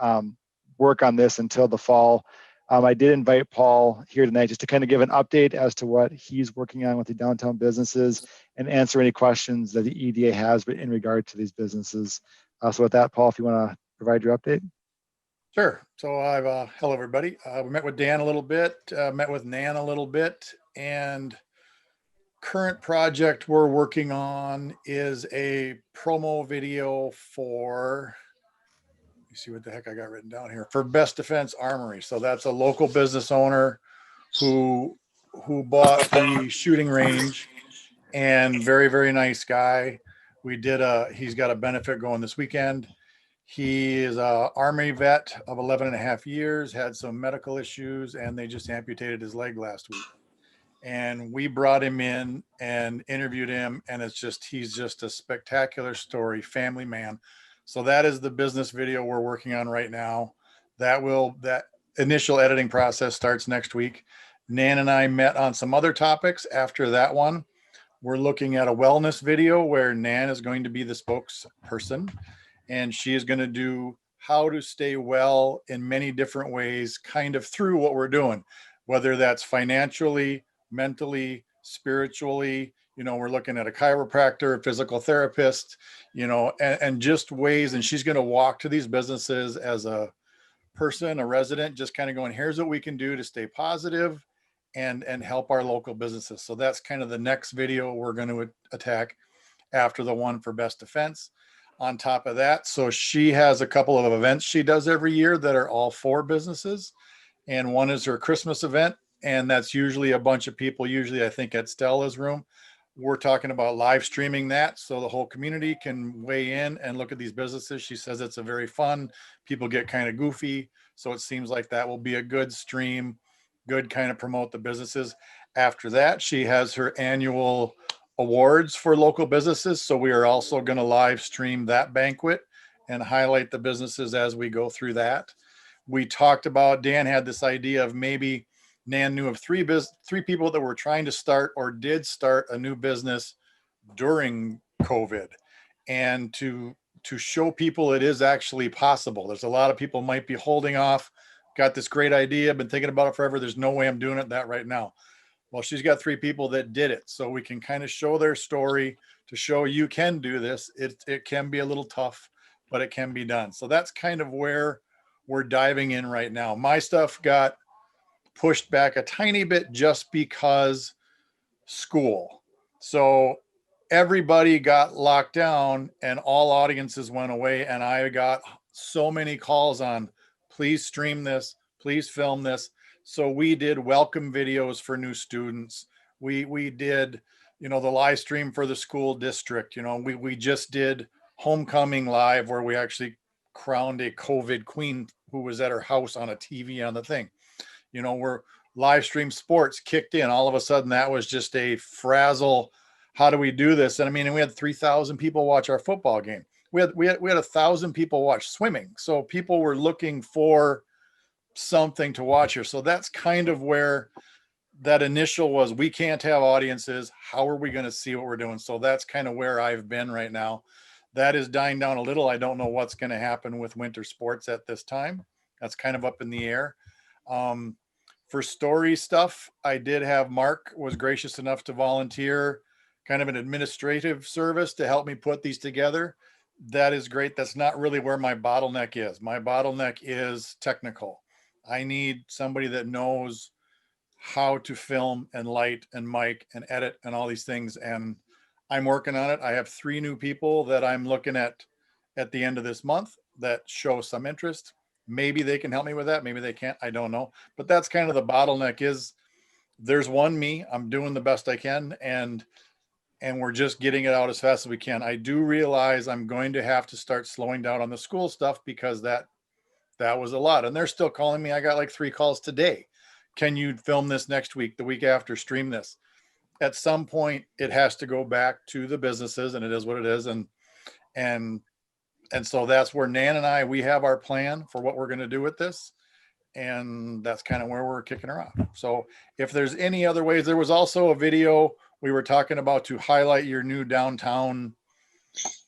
work on this until the fall. I did invite Paul here tonight just to kind of give an update as to what he's working on with the downtown businesses and answer any questions that the EDA has in regard to these businesses. So with that, Paul, if you want to provide your update. Sure. So I've, hello, everybody. We met with Dan a little bit, met with Nan a little bit, and current project we're working on is a promo video for, let me see what the heck I got written down here, for Best Defense Armory. So that's a local business owner who bought the shooting range, and very, very nice guy. He's got a benefit going this weekend. He is a Army vet of 11 and a half years, had some medical issues, and they just amputated his leg last week. And we brought him in and interviewed him, and he's just a spectacular story, family man. So that is the business video we're working on right now. That initial editing process starts next week. Nan and I met on some other topics after that one. We're looking at a wellness video where Nan is going to be the spokesperson, and she is going to do how to stay well in many different ways, kind of through what we're doing, whether that's financially, mentally, spiritually. We're looking at a chiropractor, a physical therapist, and just ways. And she's going to walk to these businesses as a person, a resident, just kind of going, here's what we can do to stay positive and help our local businesses. So that's kind of the next video we're going to attack after the one for Best Defense. On top of that, so she has a couple of events she does every year that are all for businesses. And one is her Christmas event. And that's usually a bunch of people, usually I think at Stella's room. We're talking about live streaming that so the whole community can weigh in and look at these businesses. She says it's a very fun, people get kind of goofy. So it seems like that will be a good stream, good kind of promote the businesses. After that, she has her annual awards for local businesses. So we are also going to live stream that banquet and highlight the businesses as we go through that. We talked about, Dan had this idea of maybe Nan knew of three people that were trying to start or did start a new business during COVID, and to show people it is actually possible. There's a lot of people might be holding off, got this great idea, been thinking about it forever. There's no way I'm doing that right now. Well, she's got three people that did it. So we can kind of show their story, to show you can do this. It can be a little tough, but it can be done. So that's kind of where we're diving in right now. My stuff got pushed back a tiny bit just because school. So everybody got locked down and all audiences went away. And I got so many calls on, please stream this, please film this. So we did welcome videos for new students. We did, the live stream for the school district. We just did homecoming live where we actually crowned a COVID queen who was at her house on a TV on the thing. We're live stream sports kicked in. All of a sudden that was just a frazzle. How do we do this? And I mean, we had 3,000 people watch our football game. We had 1,000 people watch swimming. So people were looking for something to watch here. So that's kind of where that initial was. We can't have audiences. How are we going to see what we're doing? So that's kind of where I've been right now. That is dying down a little. I don't know what's going to happen with winter sports at this time. That's kind of up in the air. For story stuff, I did have Mark was gracious enough to volunteer kind of an administrative service to help me put these together. That is great. That's not really where my bottleneck is. My bottleneck is technical. I need somebody that knows how to film and light and mic and edit and all these things. And I'm working on it. I have 3 new people that I'm looking at the end of this month that show some interest. Maybe they can help me with that. Maybe they can't. I don't know. But that's kind of the bottleneck is there's one me. I'm doing the best I can. And we're just getting it out as fast as we can. I do realize I'm going to have to start slowing down on the school stuff because that was a lot. And they're still calling me. I got like 3 calls today. Can you film this next week, the week after, stream this? At some point, it has to go back to the businesses, and it is what it is. And so that's where Nan and we have our plan for what we're going to do with this. And that's kind of where we're kicking her off. So if there's any other ways, there was also a video we were talking about to highlight your new downtown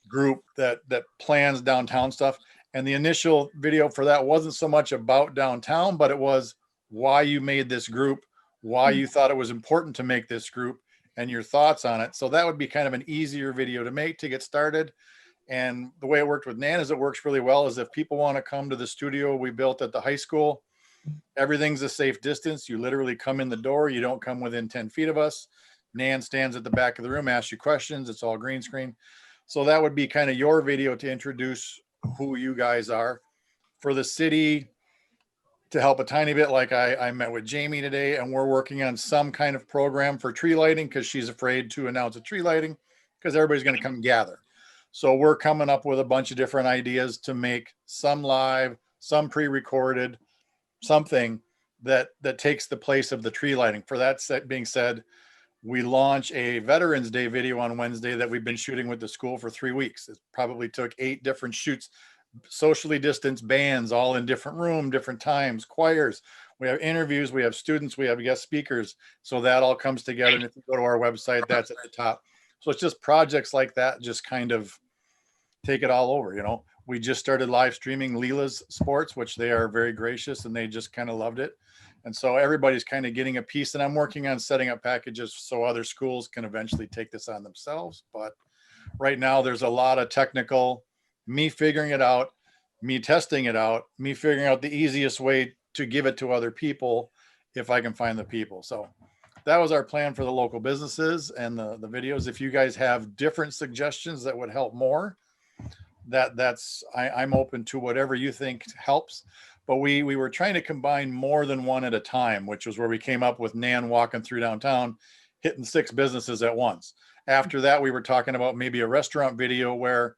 group that plans downtown stuff. And the initial video for that wasn't so much about downtown, but it was why you made this group, why you thought it was important to make this group, and your thoughts on it. So that would be kind of an easier video to make to get started. And the way it worked with Nan is it works really well is if people want to come to the studio we built at the high school, everything's a safe distance. You literally come in the door. You don't come within 10 feet of us. Nan stands at the back of the room, asks you questions. It's all green screen. So that would be kind of your video to introduce who you guys are. For the city, to help a tiny bit, like I met with Jamie today, and we're working on some kind of program for tree lighting because she's afraid to announce a tree lighting because everybody's going to come gather. So we're coming up with a bunch of different ideas to make some live, some pre-recorded, something that takes the place of the tree lighting. For that being said, we launch a Veterans Day video on Wednesday that we've been shooting with the school for 3 weeks. It probably took 8 different shoots, socially distanced bands, all in different room, different times, choirs. We have interviews, we have students, we have guest speakers. So that all comes together. And if you go to our website, that's at the top. So it's just projects like that, just kind of take it all over. We just started live streaming Leela's sports, which they are very gracious and they just kind of loved it. And so everybody's kind of getting a piece, and I'm working on setting up packages so other schools can eventually take this on themselves. But right now there's a lot of technical, me figuring it out, me testing it out, me figuring out the easiest way to give it to other people if I can find the people. So that was our plan for the local businesses and the videos. If you guys have different suggestions that would help more, I'm open to whatever you think helps. But we were trying to combine more than one at a time, which was where we came up with Nan walking through downtown, hitting 6 businesses at once. After that, we were talking about maybe a restaurant video where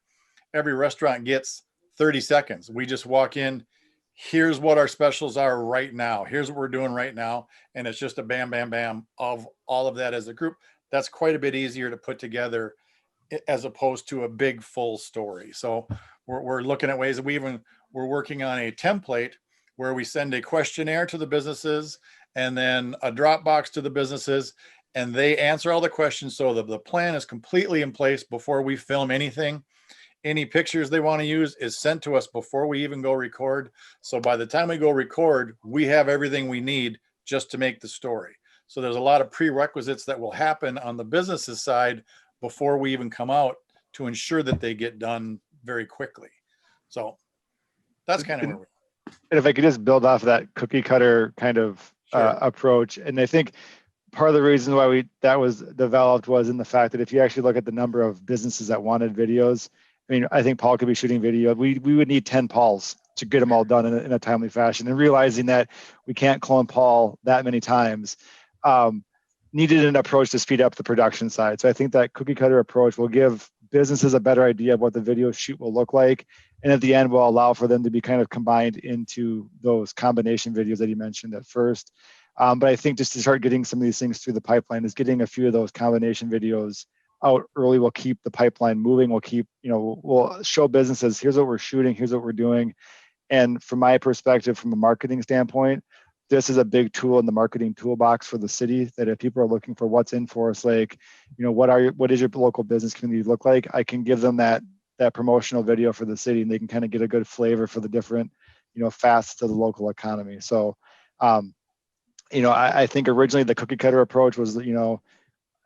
every restaurant gets 30 seconds. We just walk in, here's what our specials are right now. Here's what we're doing right now. And it's just a bam, bam, bam of all of that as a group. That's quite a bit easier to put together as opposed to a big full story. So we're looking at ways that we're working on a template where we send a questionnaire to the businesses and then a Dropbox to the businesses, and they answer all the questions. So the plan is completely in place before we film anything. Any pictures they want to use is sent to us before we even go record. So by the time we go record, we have everything we need just to make the story. So there's a lot of prerequisites that will happen on the businesses side before we even come out to ensure that they get done very quickly. So that's kind of where we're. And if I could just build off of that cookie cutter kind of Sure. approach, and I think part of the reason why that was developed was in the fact that if you actually look at the number of businesses that wanted videos, I mean, I think Paul could be shooting video. We would need 10 Pauls to get them all done in a timely fashion. And realizing that we can't clone Paul that many times, needed an approach to speed up the production side. So I think that cookie cutter approach will give businesses a better idea of what the video shoot will look like. And at the end will allow for them to be kind of combined into those combination videos that you mentioned at first. But I think just to start getting some of these things through the pipeline is getting a few of those combination videos out early will keep the pipeline moving. We'll keep, we'll show businesses, here's what we're shooting, here's what we're doing. And from my perspective, from a marketing standpoint, this is a big tool in the marketing toolbox for the city that if people are looking for what's in for us, like, what is your local business community look like? I can give them that promotional video for the city and they can kind of get a good flavor for the different, facets of the local economy. So, I think originally the cookie cutter approach was,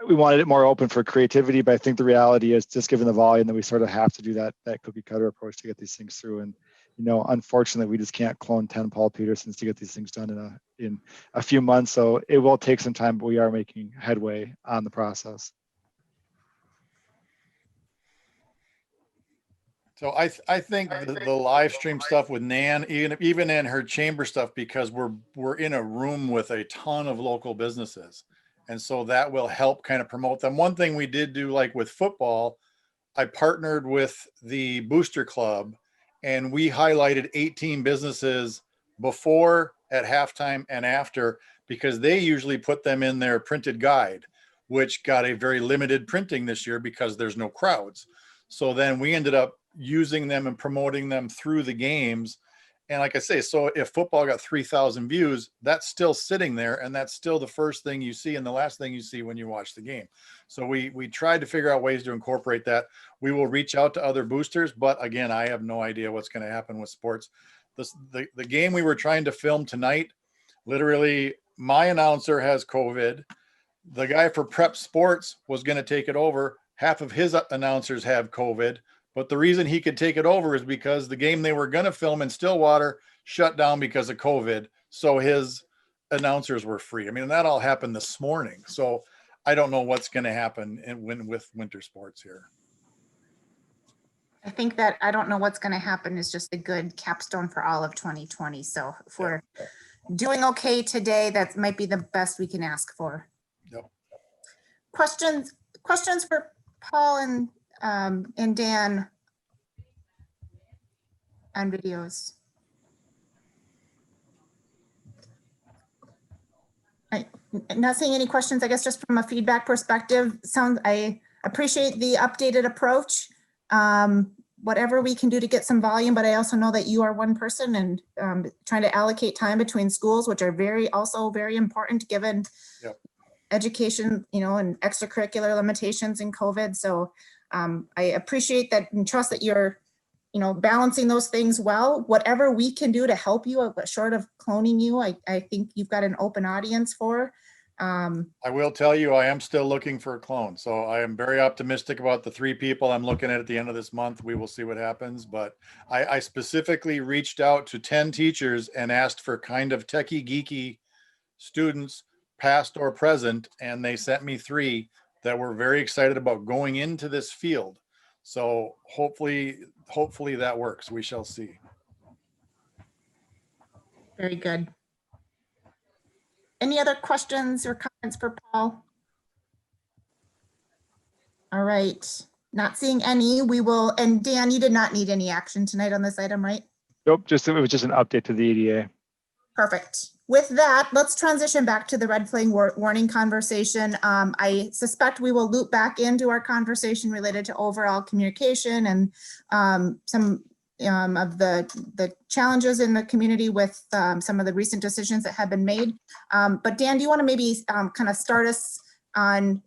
we wanted it more open for creativity, but I think the reality is just given the volume that we sort of have to do that cookie cutter approach to get these things through. And, unfortunately, we just can't clone 10 Paul Petersons to get these things done in a few months. So it will take some time, but we are making headway on the process. So I think the live stream stuff with Nan, even in her chamber stuff, because we're in a room with a ton of local businesses. And so that will help kind of promote them. One thing we did do, like with football, I partnered with the Booster Club and we highlighted 18 businesses before, at halftime, and after, because they usually put them in their printed guide, which got a very limited printing this year because there's no crowds. So then we ended up using them and promoting them through the games. And like I say, so if football got 3,000 views, that's still sitting there. And that's still the first thing you see and the last thing you see when you watch the game. So we tried to figure out ways to incorporate that. We will reach out to other boosters, but again, I have no idea what's going to happen with sports. The game we were trying to film tonight, literally my announcer has COVID. The guy for Prep Sports was going to take it over. Half of his announcers have COVID. But the reason he could take it over is because the game they were going to film in Stillwater shut down because of COVID. So his announcers were free. I mean, that all happened this morning. So I don't know what's going to happen with winter sports here. I think that I don't know what's going to happen is just a good capstone for all of 2020. So if we're doing okay today, that might be the best we can ask for. Yep. Questions for Paul and Dan on videos. Not seeing any questions, I guess, just from a feedback perspective. I appreciate the updated approach. Whatever we can do to get some volume, but I also know that you are one person and trying to allocate time between schools, which are also very important given education, and extracurricular limitations in COVID. So I appreciate that and trust that you're, balancing those things well. Whatever we can do to help you, short of cloning you, I think you've got an open audience for. I will tell you, I am still looking for a clone. So I am very optimistic about the 3 people I'm looking at the end of this month. We will see what happens. But I specifically reached out to 10 teachers and asked for kind of techie, geeky students, past or present, and they sent me 3 that were very excited about going into this field. So hopefully that works. We shall see. Very good. Any other questions or comments for Paul? All right, not seeing any. We will, and Dan, you did not need any action tonight on this item, right? Nope, it was just an update to the EDA. Perfect. With that, let's transition back to the red flag warning conversation. I suspect we will loop back into our conversation related to overall communication and some of the challenges in the community with some of the recent decisions that have been made. But Dan, do you want to maybe kind of start us on,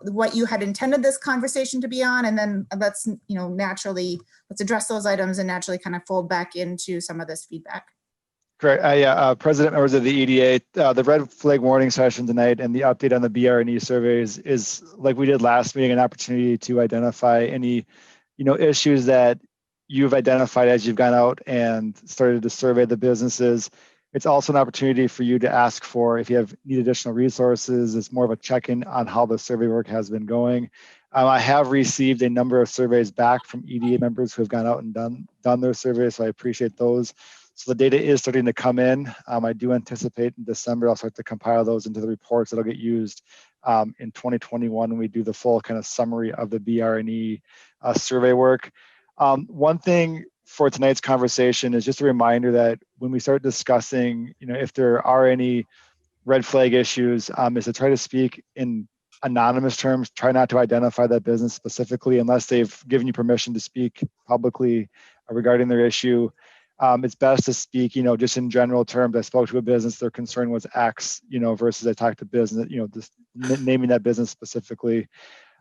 what you had intended this conversation to be on, and then let's, let's address those items and naturally kind of fold back into some of this feedback. Correct. President, members of the EDA, the red flag warning session tonight and the update on the BR&E surveys is like we did last meeting, an opportunity to identify any, issues that you've identified as you've gone out and started to survey the businesses. It's also an opportunity for you to ask for if you need additional resources. It's more of a check-in on how the survey work has been going. I have received a number of surveys back from EDA members who have gone out and done their surveys, so I appreciate those. So the data is starting to come in. I do anticipate in December I'll start to compile those into the reports that'll get used in 2021 when we do the full kind of summary of the BR&E survey work. One thing for tonight's conversation is just a reminder that when we start discussing, if there are any red flag issues, is to try to speak in anonymous terms. Try not to identify that business specifically unless they've given you permission to speak publicly regarding their issue. It's best to speak, just in general terms. I spoke to a business, their concern was X, versus I talked to business, just naming that business specifically.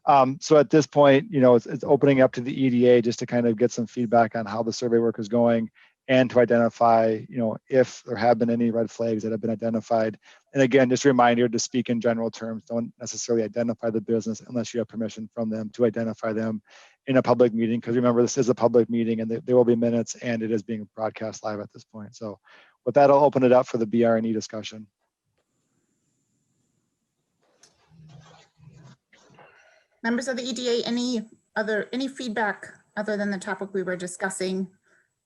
So at this point, it's opening up to the EDA just to kind of get some feedback on how the survey work is going and to identify, if there have been any red flags that have been identified. And again, just a reminder to speak in general terms. Don't necessarily identify the business unless you have permission from them to identify them in a public meeting. Because remember, this is a public meeting and there will be minutes and it is being broadcast live at this point. So with that, I'll open it up for the BR&E discussion. Members of the EDA, any feedback other than the topic we were discussing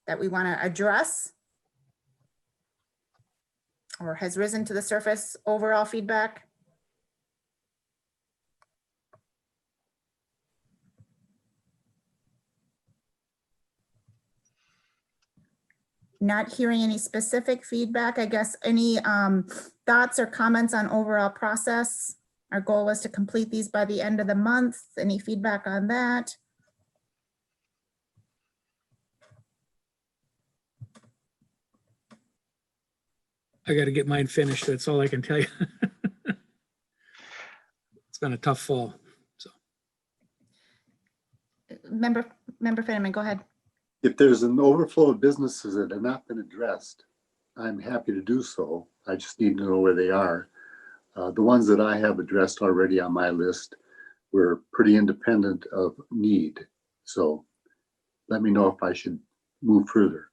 that we want to address or has risen to the surface? Overall feedback? Not hearing any specific feedback. I guess any thoughts or comments on overall process? Our goal was to complete these by the end of the month. Any feedback on that? I got to get mine finished. That's all I can tell you. It's been a tough fall. So, Member Fenneman, go ahead. If there's an overflow of businesses that have not been addressed, I'm happy to do so. I just need to know where they are. The ones that I have addressed already on my list were pretty independent of need. So let me know if I should move further.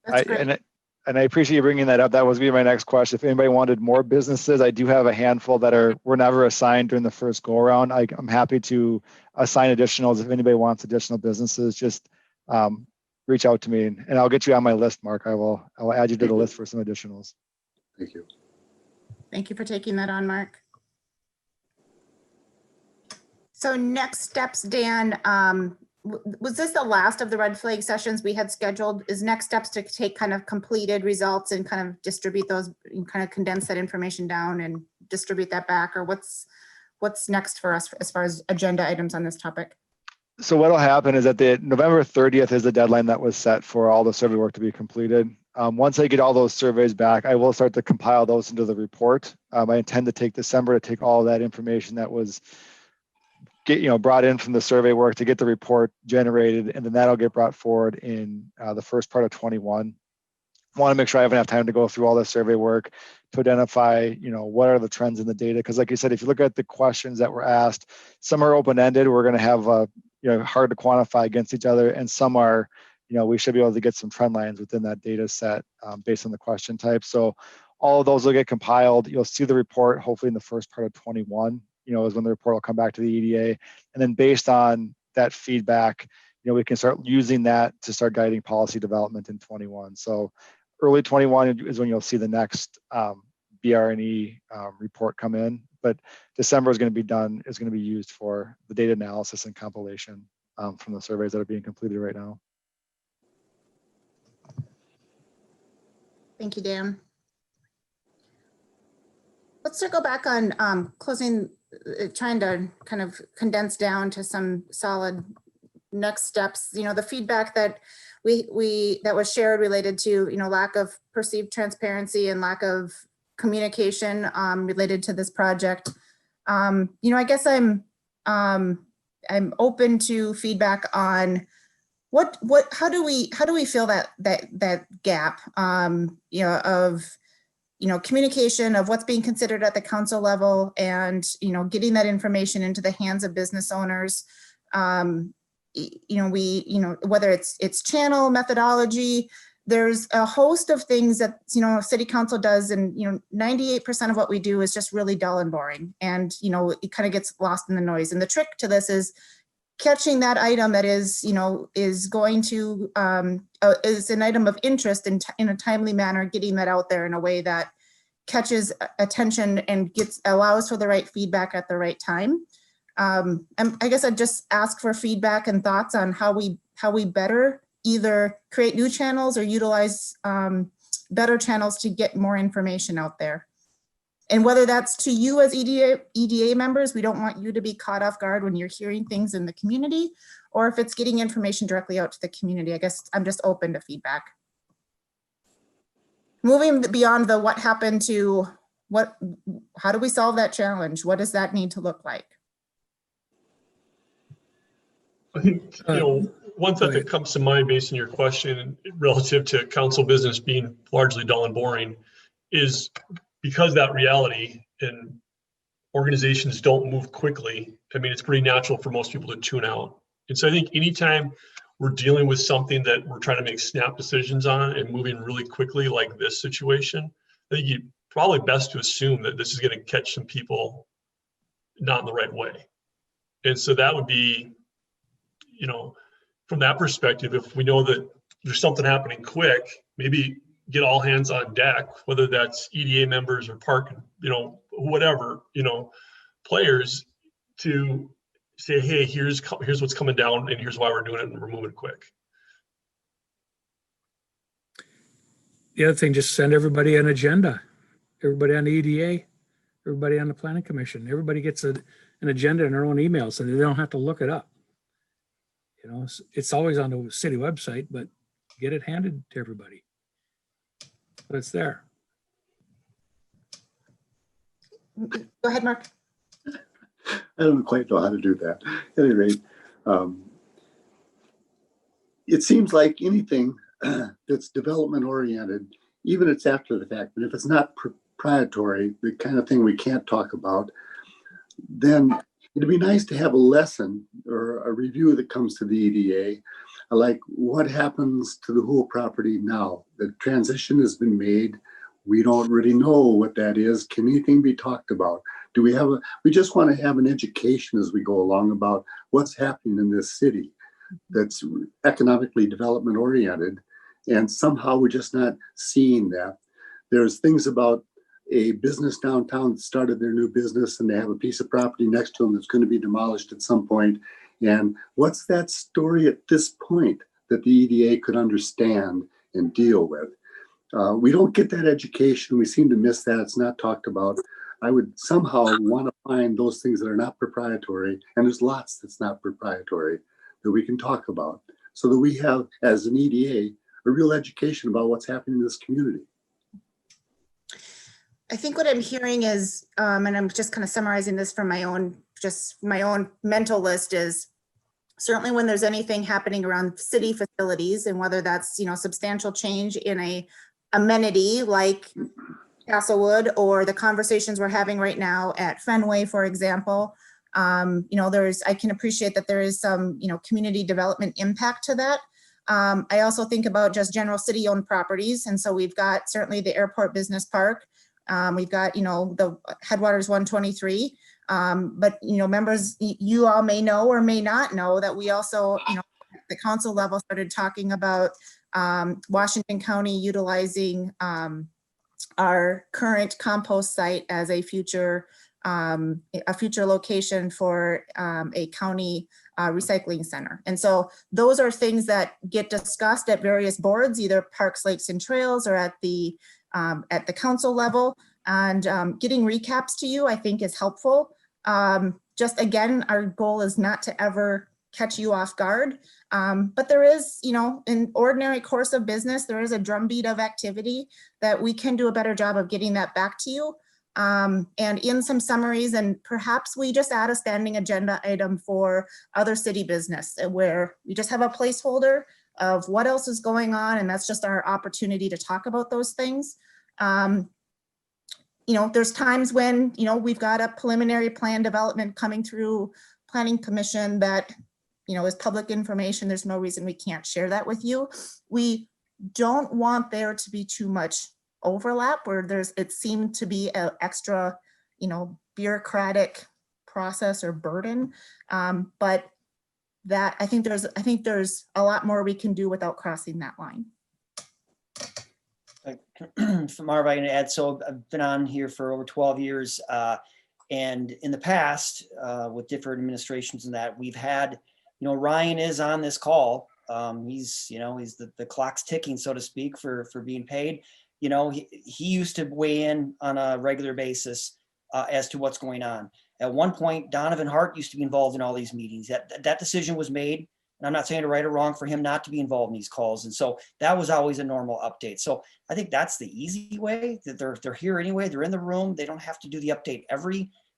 That's great. And I appreciate you bringing that up. That was going to be my next question. If anybody wanted more businesses, I do have a handful that were never assigned during the first go around. I'm happy to assign additionals. If anybody wants additional businesses, just reach out to me and I'll get you on my list, Mark. I'll add you to the list for some additionals. Thank you. Thank you for taking that on, Mark. So next steps, Dan, was this the last of the red flag sessions we had scheduled? Is next steps to take kind of completed results and kind of distribute those and kind of condense that information down and distribute that back? Or what's next for us as far as agenda items on this topic? So what'll happen is that the November 30th is the deadline that was set for all the survey work to be completed. Once I get all those surveys back, I will start to compile those into the report. I intend to take December to take all of that information that was brought in from the survey work to get the report generated, and then that'll get brought forward in the first part of 21. I want to make sure I have enough time to go through all the survey work to identify, what are the trends in the data. Because like you said, if you look at the questions that were asked, some are open-ended. We're going to have, hard to quantify against each other. And some are, we should be able to get some trend lines within that data set based on the question type. So all of those will get compiled. You'll see the report hopefully in the first part of 21, is when the report will come back to the EDA. And then based on that feedback, we can start using that to start guiding policy development in 21. So early 21 is when you'll see the next BR&E report come in. But December is going to be used for the data analysis and compilation from the surveys that are being completed right now. Thank you, Dan. Let's circle back on closing, trying to kind of condense down to some solid next steps. The feedback that that was shared related to lack of perceived transparency and lack of communication related to this project. I guess I'm open to feedback on how do we fill that gap, of, communication of what's being considered at the council level and, getting that information into the hands of business owners. Whether it's channel methodology, there's a host of things that, city council does. And, 98% of what we do is just really dull and boring. And, it kind of gets lost in the noise. And the trick to this is catching that item that is, is going to, is an item of interest in a timely manner, getting that out there in a way that catches attention and allows for the right feedback at the right time. And I guess I'd just ask for feedback and thoughts on how we better either create new channels or utilize better channels to get more information out there. And whether that's to you as EDA members, we don't want you to be caught off guard when you're hearing things in the community, or if it's getting information directly out to the community. I guess I'm just open to feedback. Moving beyond the what happened to how do we solve that challenge? What does that need to look like? I think, one thought that comes to mind based on your question relative to council business being largely dull and boring is because that reality and organizations don't move quickly. I mean, it's pretty natural for most people to tune out. And so I think anytime we're dealing with something that we're trying to make snap decisions on and moving really quickly like this situation, I think you probably best to assume that this is going to catch some people not in the right way. And so that would be, from that perspective, if we know that there's something happening quick, maybe get all hands on deck, whether that's EDA members or park, whatever, players, to say, hey, here's what's coming down and here's why we're doing it and we're moving quick. The other thing, just send everybody an agenda. Everybody on the EDA, everybody on the planning commission, everybody gets an agenda in their own email so they don't have to look it up. It's always on the city website, but get it handed to everybody. But it's there. Go ahead, Mark. I don't quite know how to do that. At any rate, it seems like anything that's development oriented, even it's after the fact, but if it's not proprietary, the kind of thing we can't talk about, then it'd be nice to have a lesson or a review that comes to the EDA, like what happens to the whole property now. The transition has been made. We don't really know what that is. Can anything be talked about? Do we just want to have an education as we go along about what's happening in this city that's economically development oriented, and somehow we're just not seeing that. There's things about a business downtown that started their new business and they have a piece of property next to them that's going to be demolished at some point. And what's that story at this point that the EDA could understand and deal with? We don't get that education. We seem to miss that. It's not talked about. I would somehow want to find those things that are not proprietary, and there's lots that's not proprietary, that we can talk about so that we have, as an EDA, a real education about what's happening in this community. I think what I'm hearing is, and I'm just kind of summarizing this from my own mental list, is certainly when there's anything happening around city facilities, and whether that's, substantial change in a amenity like Castlewood, or the conversations we're having right now at Fenway, for example, I can appreciate that there is some, community development impact to that. I also think about just general city-owned properties. And so we've got certainly the Airport Business Park. We've got, the Headwaters 123. But, members, you all may know or may not know that we also, at the council level started talking about Washington County utilizing our current compost site as a future location for a county recycling center. And so those are things that get discussed at various boards, either Parks, Lakes, and Trails, or at the council level. And getting recaps to you, I think, is helpful. Just again, our goal is not to ever catch you off guard. But there is, in ordinary course of business, there is a drumbeat of activity that we can do a better job of getting that back to you. and in some summaries, and perhaps we just add a standing agenda item for other city business where we just have a placeholder of what else is going on, and that's just our opportunity to talk about those things. You know, there's times when, you know, we've got a preliminary plan development coming through Planning Commission that, you know, is public information. There's no reason we can't share that with you. We don't want there to be too much overlap where it seemed to be an extra, you know, bureaucratic process or burden. But that I think there's a lot more we can do without crossing that line. From Marv, I can add, so I've been on here for over 12 years. And in the past, with different administrations and that, we've had, you know, Ryan is on this call. He's, you know, he's the clock's ticking, so to speak, for being paid. You know, he used to weigh in on a regular basis as to what's going on. At one point, Donovan Hart used to be involved in all these meetings. That decision was made. And I'm not saying right or wrong for him not to be involved in these calls. And so that was always a normal update. So I think that's the easy way, that they're here anyway, they're in the room. They don't have to do the update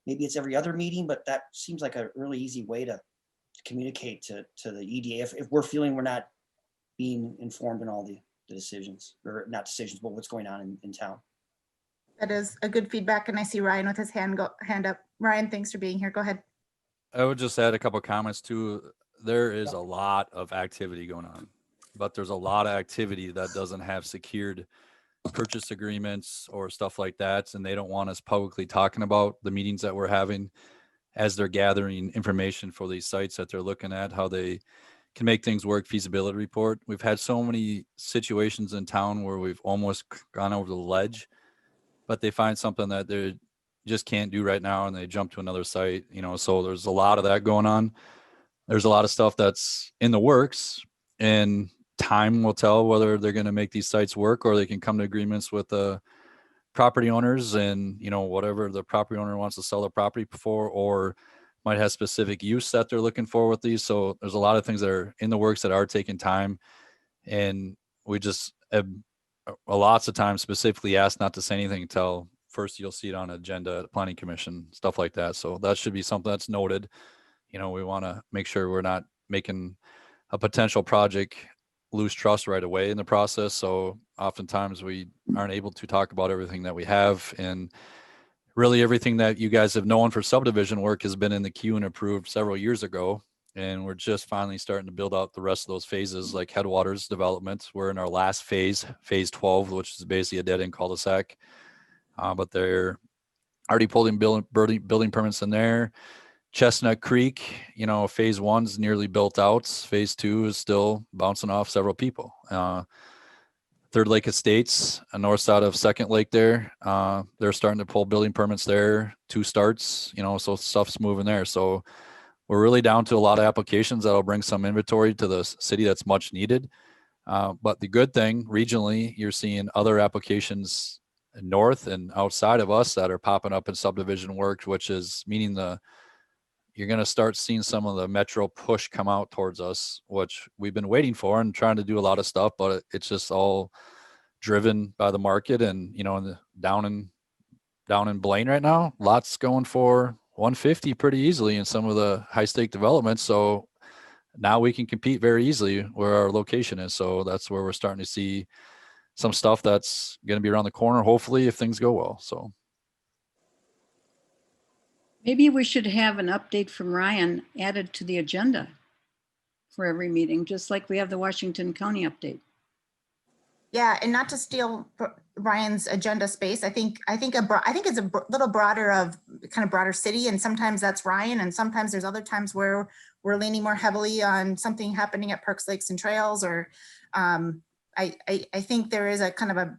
maybe it's every other meeting, but that seems like a really easy way to communicate to the EDA if we're feeling we're not being informed in all the decisions, or not decisions, but what's going on in town. That is a good feedback. And I see Ryan with his hand up. Ryan, thanks for being here. Go ahead. I would just add a couple of comments too. There is a lot of activity going on, but there's a lot of activity that doesn't have secured purchase agreements or stuff like that. And they don't want us publicly talking about the meetings that we're having as they're gathering information for these sites that they're looking at, how they can make things work, feasibility report. We've had so many situations in town where we've almost gone over the ledge, but they find something that they just can't do right now and they jump to another site, you know, so there's a lot of that going on. There's a lot of stuff that's in the works, and time will tell whether they're going to make these sites work or they can come to agreements with the property owners and, you know, whatever the property owner wants to sell their property for, or might have specific use that they're looking for with these. So there's a lot of things that are in the works that are taking time. And we just have lots of times specifically asked not to say anything until first you'll see it on agenda at Planning Commission, stuff like that. So that should be something that's noted. You know, we want to make sure we're not making a potential project lose trust right away in the process. So oftentimes we aren't able to talk about everything that we have, and really everything that you guys have known for subdivision work has been in the queue and approved several years ago. And we're just finally starting to build out the rest of those phases, like Headwaters development. We're in our last phase, phase 12, which is basically a dead end cul-de-sac. But they're already pulling building permits in there. Chestnut Creek, you know, phase 1's nearly built out. Phase 2 is still bouncing off several people. Third Lake Estates, north side of Second Lake there, they're starting to pull building permits there, 2 starts, you know, so stuff's moving there. So we're really down to a lot of applications that'll bring some inventory to the city that's much needed. But the good thing, regionally, you're seeing other applications north and outside of us that are popping up in subdivision work, which is meaning you're going to start seeing some of the metro push come out towards us, which we've been waiting for and trying to do a lot of stuff, but it's just all driven by the market. And, you know, down in Blaine right now, lots going for 150 pretty easily in some of the high stake developments. So now we can compete very easily where our location is. So that's where we're starting to see some stuff that's going to be around the corner, hopefully, if things go well. So Maybe we should have an update from Ryan added to the agenda for every meeting, just like we have the Washington County update. Yeah, and not to steal Ryan's agenda space, I think it's a little broader of kind of broader city, and sometimes that's Ryan, and sometimes there's other times where we're leaning more heavily on something happening at Parks, Lakes, and Trails, or I think there is a kind of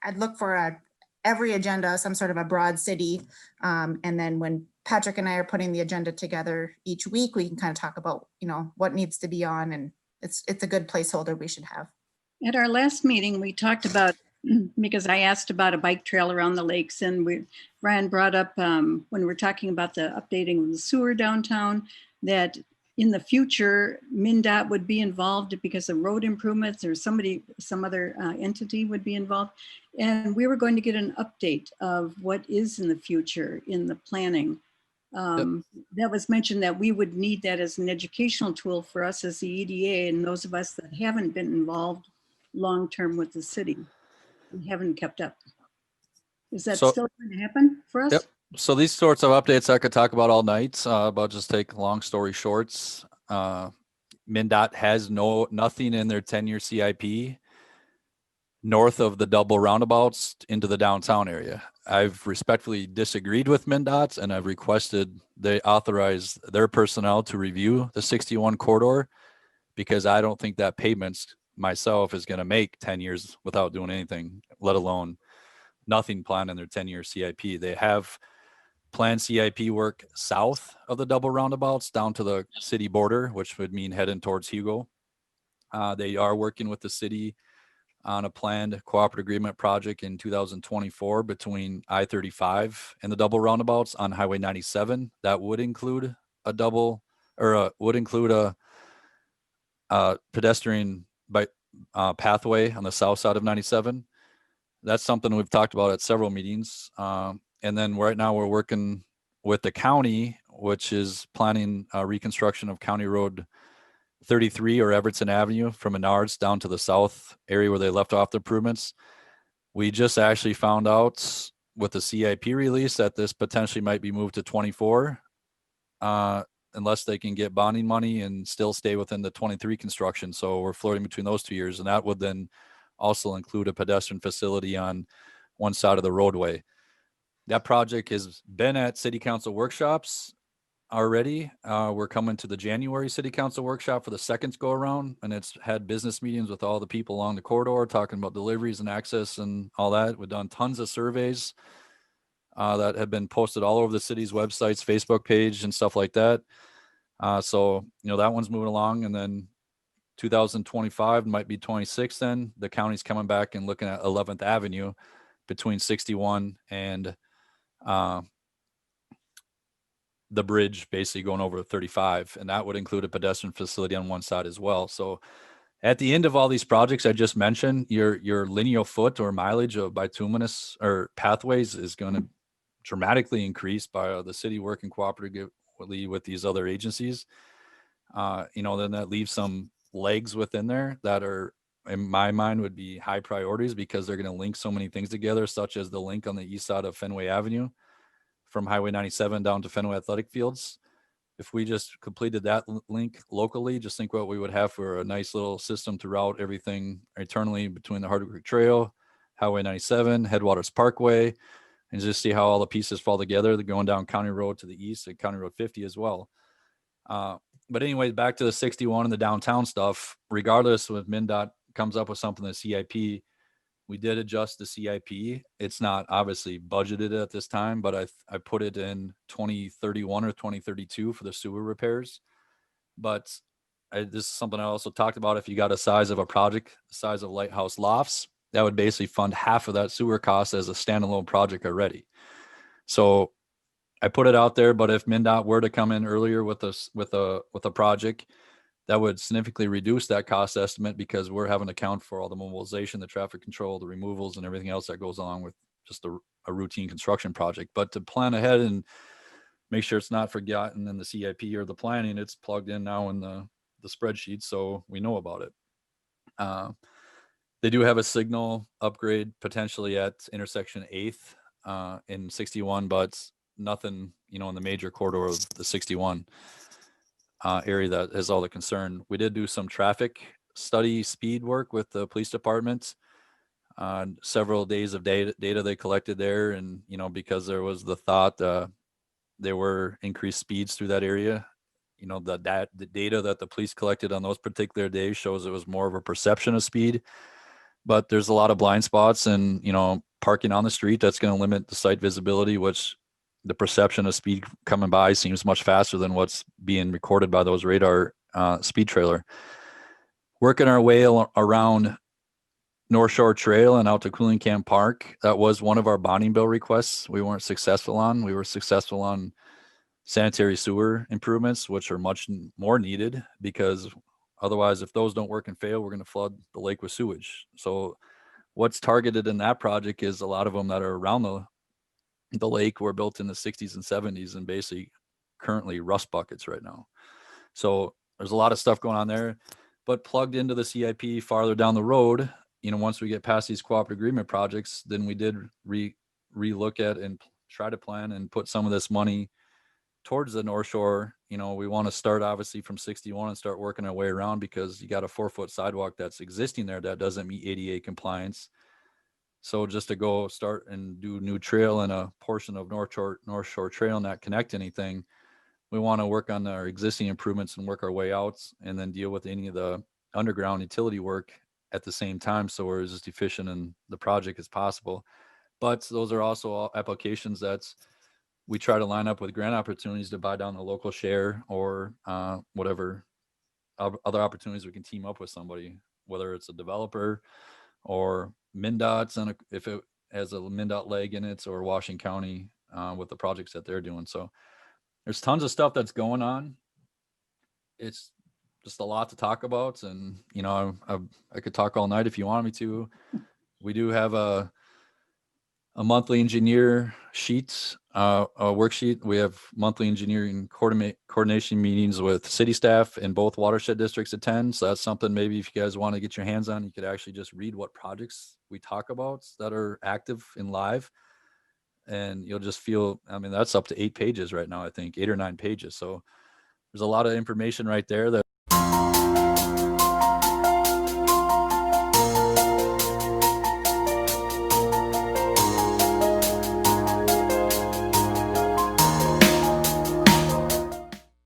I'd look for every agenda, some sort of a broad city, and then when Patrick and I are putting the agenda together each week, we can kind of talk about, you know, what needs to be on, and it's a good placeholder we should have. At our last meeting, we talked about, because I asked about a bike trail around the lakes, and Ryan brought up when we're talking about the updating of the sewer downtown, that in the future, MinDOT would be involved because of road improvements or some other entity would be involved. And we were going to get an update of what is in the future in the planning. That was mentioned that we would need that as an educational tool for us as the EDA and those of us that haven't been involved long-term with the city. We haven't kept up. Is that So- still going to happen for us? Yep. So these sorts of updates I could talk about all night, but just take long story shorts. MnDOT has nothing in their 10-year CIP north of the double roundabouts into the downtown area. I've respectfully disagreed with MnDOT, and I've requested they authorize their personnel to review the 61 corridor, because I don't think that pavement myself is going to make 10 years without doing anything, let alone nothing planned in their 10-year CIP. They have planned CIP work south of the double roundabouts down to the city border, which would mean heading towards Hugo. They are working with the city on a planned cooperative agreement project in 2024 between I-35 and the double roundabouts on Highway 97. That would include a double, or would include a pedestrian pathway on the south side of 97. That's something we've talked about at several meetings. And then right now we're working with the county, which is planning reconstruction of County Road 33 or Everton Avenue from Menards down to the south area where they left off the improvements. We just actually found out with the CIP release that this potentially might be moved to 24, unless they can get bonding money and still stay within the 23 construction. So we're floating between those 2 years, and that would then also include a pedestrian facility on one side of the roadway. That project has been at city council workshops already. We're coming to the January city council workshop for the second go around, and it's had business meetings with all the people along the corridor talking about deliveries and access and all that. We've done tons of surveys that have been posted all over the city's websites, Facebook page and stuff like that. So, that one's moving along, and then 2025 might be 26. Then the county's coming back and looking at 11th Avenue between 61 and the bridge, basically going over 35, and that would include a pedestrian facility on one side as well. So at the end of all these projects I just mentioned, your linear foot or mileage of bituminous or pathways is going to dramatically increase by the city working cooperatively with these other agencies. Then that leaves some legs within there that are, in my mind, would be high priorities, because they're going to link so many things together, such as the link on the east side of Fenway Avenue from Highway 97 down to Fenway Athletic Fields. If we just completed that link locally, just think what we would have for a nice little system to route everything eternally between the Hardwick Creek Trail, Highway 97, Headwaters Parkway, and just see how all the pieces fall together. They're going down County Road to the east and County Road 50 as well. But anyways, back to the 61 and the downtown stuff. Regardless, if MnDOT comes up with something in the CIP, we did adjust the CIP. It's not obviously budgeted at this time, but I put it in 2031 or 2032 for the sewer repairs. But this is something I also talked about. If you got a size of a project, the size of Lighthouse Lofts, that would basically fund half of that sewer cost as a standalone project already. So I put it out there, but if MnDOT were to come in earlier with a project, that would significantly reduce that cost estimate, because we're having to account for all the mobilization, the traffic control, the removals, and everything else that goes along with just a routine construction project. But to plan ahead and make sure it's not forgotten in the CIP or the planning, it's plugged in now in the spreadsheet, so we know about it. They do have a signal upgrade potentially at intersection 8th in 61, but nothing, in the major corridor of the 61 area that is all the concern. We did do some traffic study speed work with the police department on several days of data they collected there. And, because there was the thought there were increased speeds through that area, the data that the police collected on those particular days shows it was more of a perception of speed. But there's a lot of blind spots and, parking on the street that's going to limit the site visibility, which the perception of speed coming by seems much faster than what's being recorded by those radar speed trailer. Working our way around North Shore Trail and out to Cooling Camp Park. That was one of our bonding bill requests we weren't successful on. We were successful on sanitary sewer improvements, which are much more needed, because otherwise, if those don't work and fail, we're going to flood the lake with sewage. So what's targeted in that project is a lot of them that are around the lake were built in the 60s and 70s and basically currently rust buckets right now. So there's a lot of stuff going on there, but plugged into the CIP farther down the road, once we get past these cooperative agreement projects, then we did re-look at and try to plan and put some of this money towards the North Shore. We want to start obviously from 61 and start working our way around, because you got a 4-foot sidewalk that's existing there that doesn't meet ADA compliance. So just to go start and do new trail and a portion of North Shore Trail and not connect anything, we want to work on our existing improvements and work our way out, and then deal with any of the underground utility work at the same time, so we're as efficient in the project as possible. But those are also all applications that we try to line up with grant opportunities to buy down the local share, or whatever other opportunities we can team up with somebody, whether it's a developer or MnDOT's, and if it has a MnDOT leg in it, or Washington County with the projects that they're doing. So there's tons of stuff that's going on. It's just a lot to talk about, and I could talk all night if you wanted me to. We do have a monthly engineer sheet, a worksheet. We have monthly engineering coordination meetings with city staff in both watershed districts attend. So that's something maybe if you guys want to get your hands on, you could actually just read what projects we talk about that are active and live. And you'll just feel, that's up to 8 pages right now, I think 8 or 9 pages. So there's a lot of information right there that